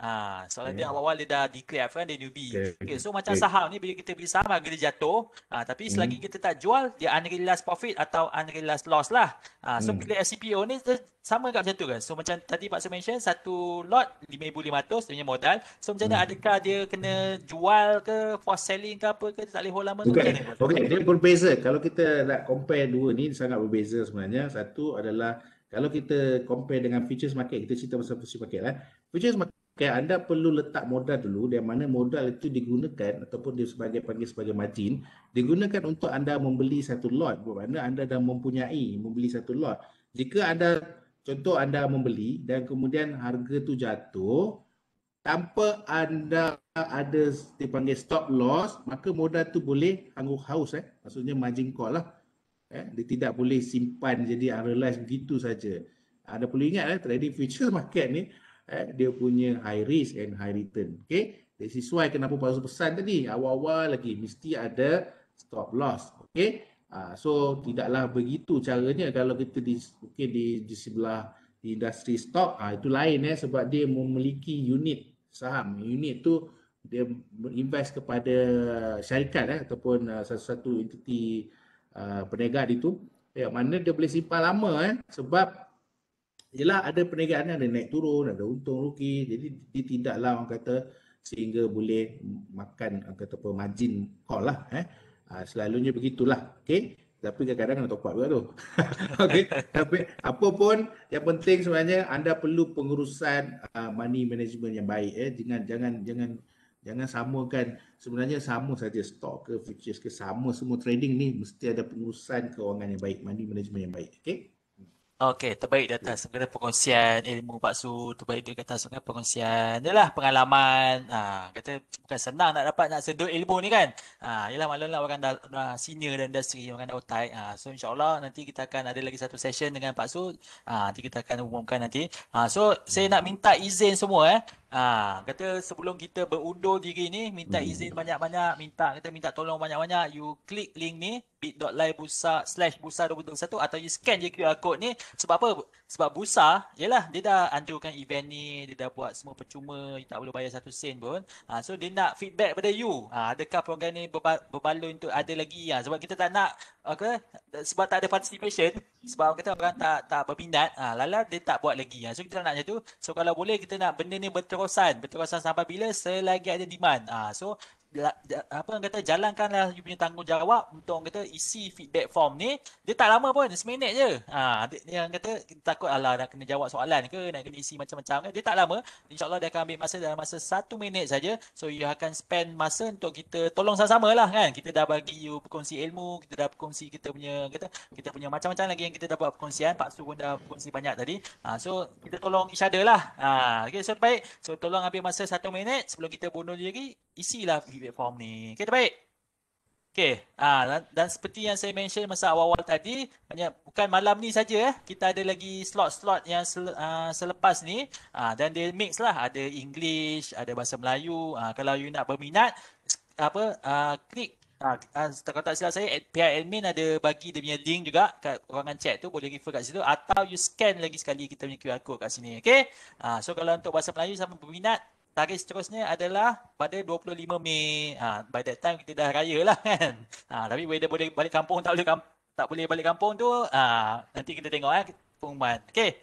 Soalan dia awal-awal dia dah declare kan dia newbie. Okay, so macam saham ni bila kita beli saham harga dia jatuh. Tapi selagi kita tak jual, dia unrealized profit atau unrealized loss lah. So bila FCPO ni sama kat macam tu kan. So macam tadi Pak Su mention satu lot 5,500 dia punya modal. So macam mana adakah dia kena jual ke, force selling ke apa ke, tak boleh hold lama tu macam mana? Okay, dia berbeza. Kalau kita nak compare dua ni sangat berbeza sebenarnya. Satu adalah kalau kita compare dengan futures market, kita cerita pasal futures market lah. Futures market anda perlu letak modal dulu, di mana modal itu digunakan ataupun dia panggil sebagai margin, digunakan untuk anda membeli satu lot. Bermakna anda dah membeli satu lot. Jika contoh anda membeli dan kemudian harga tu jatuh, tanpa anda ada dipanggil stop loss, maka modal tu boleh hanggup haus maksudnya margin call lah. Dia tidak boleh simpan jadi unrealized begitu saja. Anda perlu ingat trading futures market ni dia punya high risk and high return. Okay? This is why kenapa Pak Su pesan tadi awal-awal lagi mesti ada stop loss. Okay? So tidaklah begitu caranya kalau kita mungkin di sebelah di industri stock itu lain sebab dia memiliki unit saham. Unit tu dia invest kepada syarikat ataupun satu entiti perniagaan itu yang mana dia boleh simpan lama sebab yelah ada perniagaan ada naik turun, ada untung rugi, jadi dia tidaklah orang kata sehingga boleh makan kata apa margin call lah selalunya begitulah. Okey, tapi kadang-kadang nak top up juga tu. Okey, tapi apa pun yang penting sebenarnya anda perlu pengurusan money management yang baik jangan samakan. Sebenarnya sama saja stok ke futures ke sama semua trading ni mesti ada pengurusan keuangan yang baik, money management yang baik. Okey. Okey, terbaik di atas sebenarnya perkongsian ilmu Pak Su, terbaik di atas sebenarnya perkongsian adalah pengalaman. Kata bukan senang nak sedut ilmu ni kan. Yalah maklumlah orang dah senior dalam industri, orang dah otai. So insya-Allah nanti kita akan ada lagi satu session dengan Pak Su. Nanti kita akan umumkan nanti. So saya nak minta izin semua kata sebelum kita berundur diri ni minta izin banyak-banyak, minta tolong banyak-banyak, you klik link ni bit.ly/busa2021 atau you scan je QR code ni. Sebab apa? Sebab Busa yalah dia dah anjurkan event ni, dia dah buat semua percuma, you tak boleh bayar 1 sen pun. So dia nak feedback pada you. Adakah program ni berbaloi untuk ada lagi? Sebab kita tak nak sebab tak ada participation, sebab kata orang tak berminat, lala dia tak buat lagi. So kita nak macam tu. So kalau boleh kita nak benda ni berterusan sampai bila selagi ada demand. So apa orang kata jalankanlah you punya tanggungjawab untuk orang kata isi feedback form ni. Dia tak lama pun, seminit je. Dia orang kata kita takut nak kena jawab soalan ke, nak kena isi macam-macam ke. Dia tak lama. InsyaAllah dia akan ambil masa dalam masa 1 minit saja. So you akan spend masa untuk kita tolong sama-sama lah kan. Kita dah bagi you berkongsi ilmu, kita dah berkongsi kita punya macam-macam lagi yang kita dah buat perkongsian. Pak Su pun dah berkongsi banyak tadi. So kita tolong each other lah. Okay, so baik. So tolong ambil masa 1 minit sebelum kita bunuh diri, isilah feedback form ni. Okay, baik. Okay, dan seperti yang saya mention masa awal-awal tadi, bukan malam ni saja kita ada lagi slot-slot yang selepas ni, dan dia mix lah, ada English, ada bahasa Melayu. Kalau you nak berminat, klik Kalau tak silap saya, pihak admin ada bagi dia punya link juga kat ruangan chat tu, boleh refer kat situ atau you scan lagi sekali kita punya QR code kat sini. Okay? So kalau untuk bahasa Melayu sama berminat, tarikh seterusnya adalah pada 25 Mei. By that time kita dah raya lah kan. Tapi whether boleh balik kampung tak boleh balik kampung tu, nanti kita tengok pengumuman. Okay?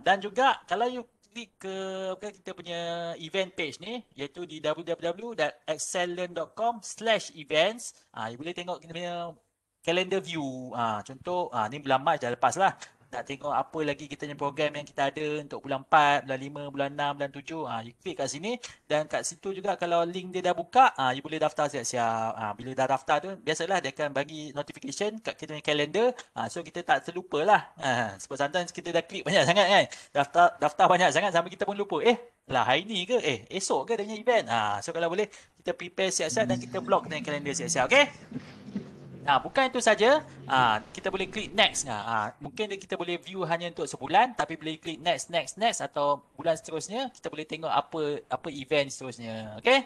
Dan juga kalau you klik ke kita punya event page ni, iaitu di www.excellent.com/events, you boleh tengok kita punya calendar view. Contoh, ni bulan Mac dah lepas lah. Nak tengok apa lagi kita punya program yang kita ada untuk bulan 4, bulan 5, bulan 6, bulan 7. You klik kat sini dan kat situ juga kalau link dia dah buka, you boleh daftar siap-siap. Bila dah daftar tu, biasalah dia akan bagi notification kat kita punya calendar. So kita tak terlupa lah. Sebab sometimes kita dah klik banyak sangat kan. Daftar banyak sangat sampai kita pun lupa. Lah hari ni ke? Esok ke dia punya event? So kalau boleh kita prepare siap-siap dan kita block dengan kalender siap-siap. Okay? Bukan itu saja, kita boleh klik next. Mungkin kita boleh view hanya untuk sebulan, tapi boleh klik next atau bulan seterusnya kita boleh tengok apa event seterusnya. Okay?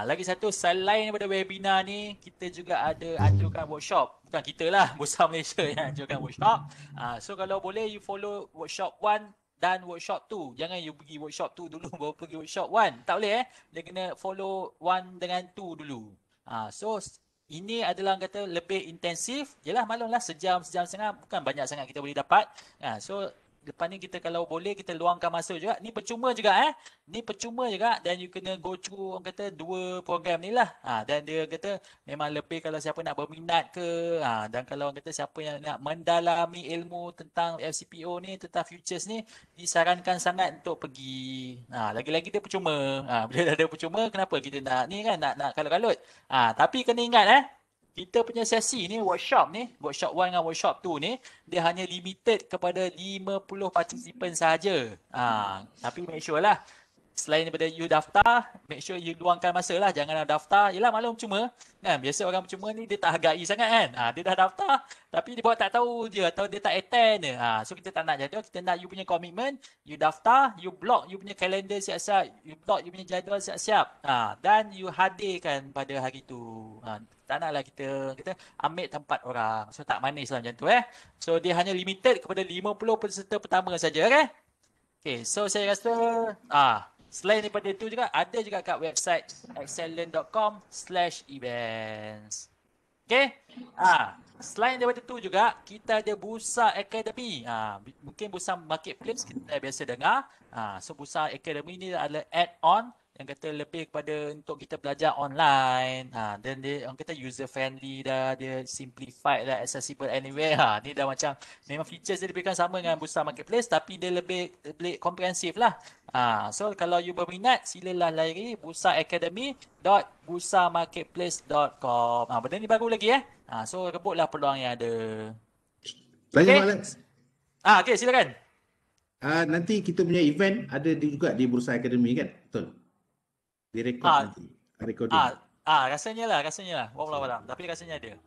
Lagi satu, selain daripada webinar ni, kita juga ada anjurkan workshop. Bukan kita lah, Bursa Malaysia yang anjurkan workshop. So kalau boleh you follow workshop 1 dan workshop 2. Jangan you pergi workshop 2 dulu baru pergi workshop 1. Tak boleh Dia kena follow 1 dengan 2 dulu. So ini adalah kata lebih intensif. Yalah maklumlah sejam setengah bukan banyak sangat kita boleh dapat. So lepas ni kita kalau boleh kita luangkan masa juga. Ni percuma juga Ni percuma juga dan you kena go through orang kata 2 program ni lah. Dan dia kata memang lebih kalau siapa nak berminat ke, dan kalau orang kata siapa yang nak mendalami ilmu tentang FCPO ni, tentang futures ni, disarankan sangat untuk pergi. Lagi-lagi dia percuma. Bila dah ada percuma, kenapa kita nak ni kan, nak kalut-kalut. Tapi kena ingat kita punya sesi ni, workshop 1 dengan workshop 2 ni, dia hanya limited kepada 50 participant sahaja. Tapi make sure lah, selain daripada you daftar, make sure you luangkan masa lah. Jangan daftar, yelah maklum cuma. Biasa orang percuma ni dia tak hargai sangat kan. Dia dah daftar, tapi dia buat tak tahu je atau dia tak attend je. So kita tak nak jadual, kita nak you punya komitmen, you daftar, you block you punya kalender siap-siap, you block you punya jadual siap-siap. Dan you hadirkan pada hari tu. Tak naklah kita ambil tempat orang. So tak manis lah macam tu So dia hanya limited kepada 50 peserta pertama saja Okay, so saya rasa selain daripada itu juga ada juga kat website excellent.com/events. Okay? Selain daripada itu juga kita ada Bursa Academy. Mungkin Bursa Marketplace kita biasa dengar. So Bursa Academy ni adalah add-on yang kata lebih kepada untuk kita belajar online. Dan dia orang kata user friendly dah, dia simplified dah, accessible anywhere. Ni dah macam memang features dia lebih kan sama dengan Bursa Marketplace tapi dia lebih komprehensif lah. So kalau you berminat, silalah layari bursaacademy.bursamarketplace.com. Benda ni baru lagi so rebutlah peluang yang ada. Tanya Okay? Alex. Okay, silakan. Nanti kita punya event ada juga di Bursa Academy kan? Betul? Direkod nanti. Recording. Rasanya lah. Wallah. Tapi rasanya ada.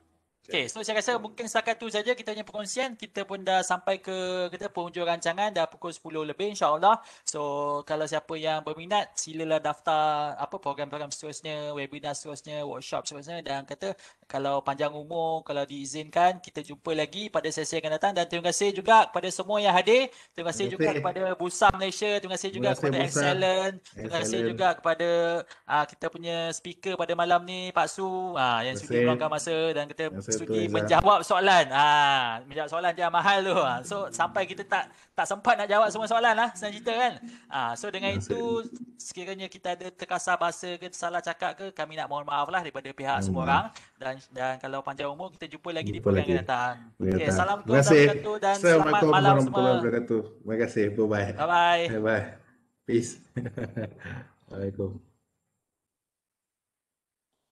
Okay, so saya rasa mungkin setakat tu saja kita punya perkongsian. Kita pun dah sampai ke penghujung rancangan, dah pukul 10 lebih insyaAllah. So kalau siapa yang berminat, silalah daftar program-program seterusnya, webinar seterusnya, workshop seterusnya. Dan kata kalau panjang umur, kalau diizinkan, kita jumpa lagi pada sesi yang akan datang. Dan terima kasih juga kepada semua yang hadir. Terima kasih juga kepada Bursa Malaysia. Terima kasih juga kepada Excellent. Terima kasih juga kepada kita punya speaker pada malam ni, Pak Su, yang sudi meluangkan masa dan kita sudi menjawab soalan. Menjawab soalan jangan mahal tu. So sampai kita tak sempat nak jawab semua soalan lah, senang cerita kan. So dengan itu, sekiranya kita ada terkasar bahasa ke, salah cakap ke, kami nak mohon maaf lah daripada pihak semua orang. Dan kalau panjang umur, kita jumpa lagi di program yang datang. Okay, Assalamualaikum warahmatullahi wabarakatuh dan selamat malam semua. Terima kasih. Bye-bye. Bye-bye. Bye-bye. Peace. Waalaikumsalam.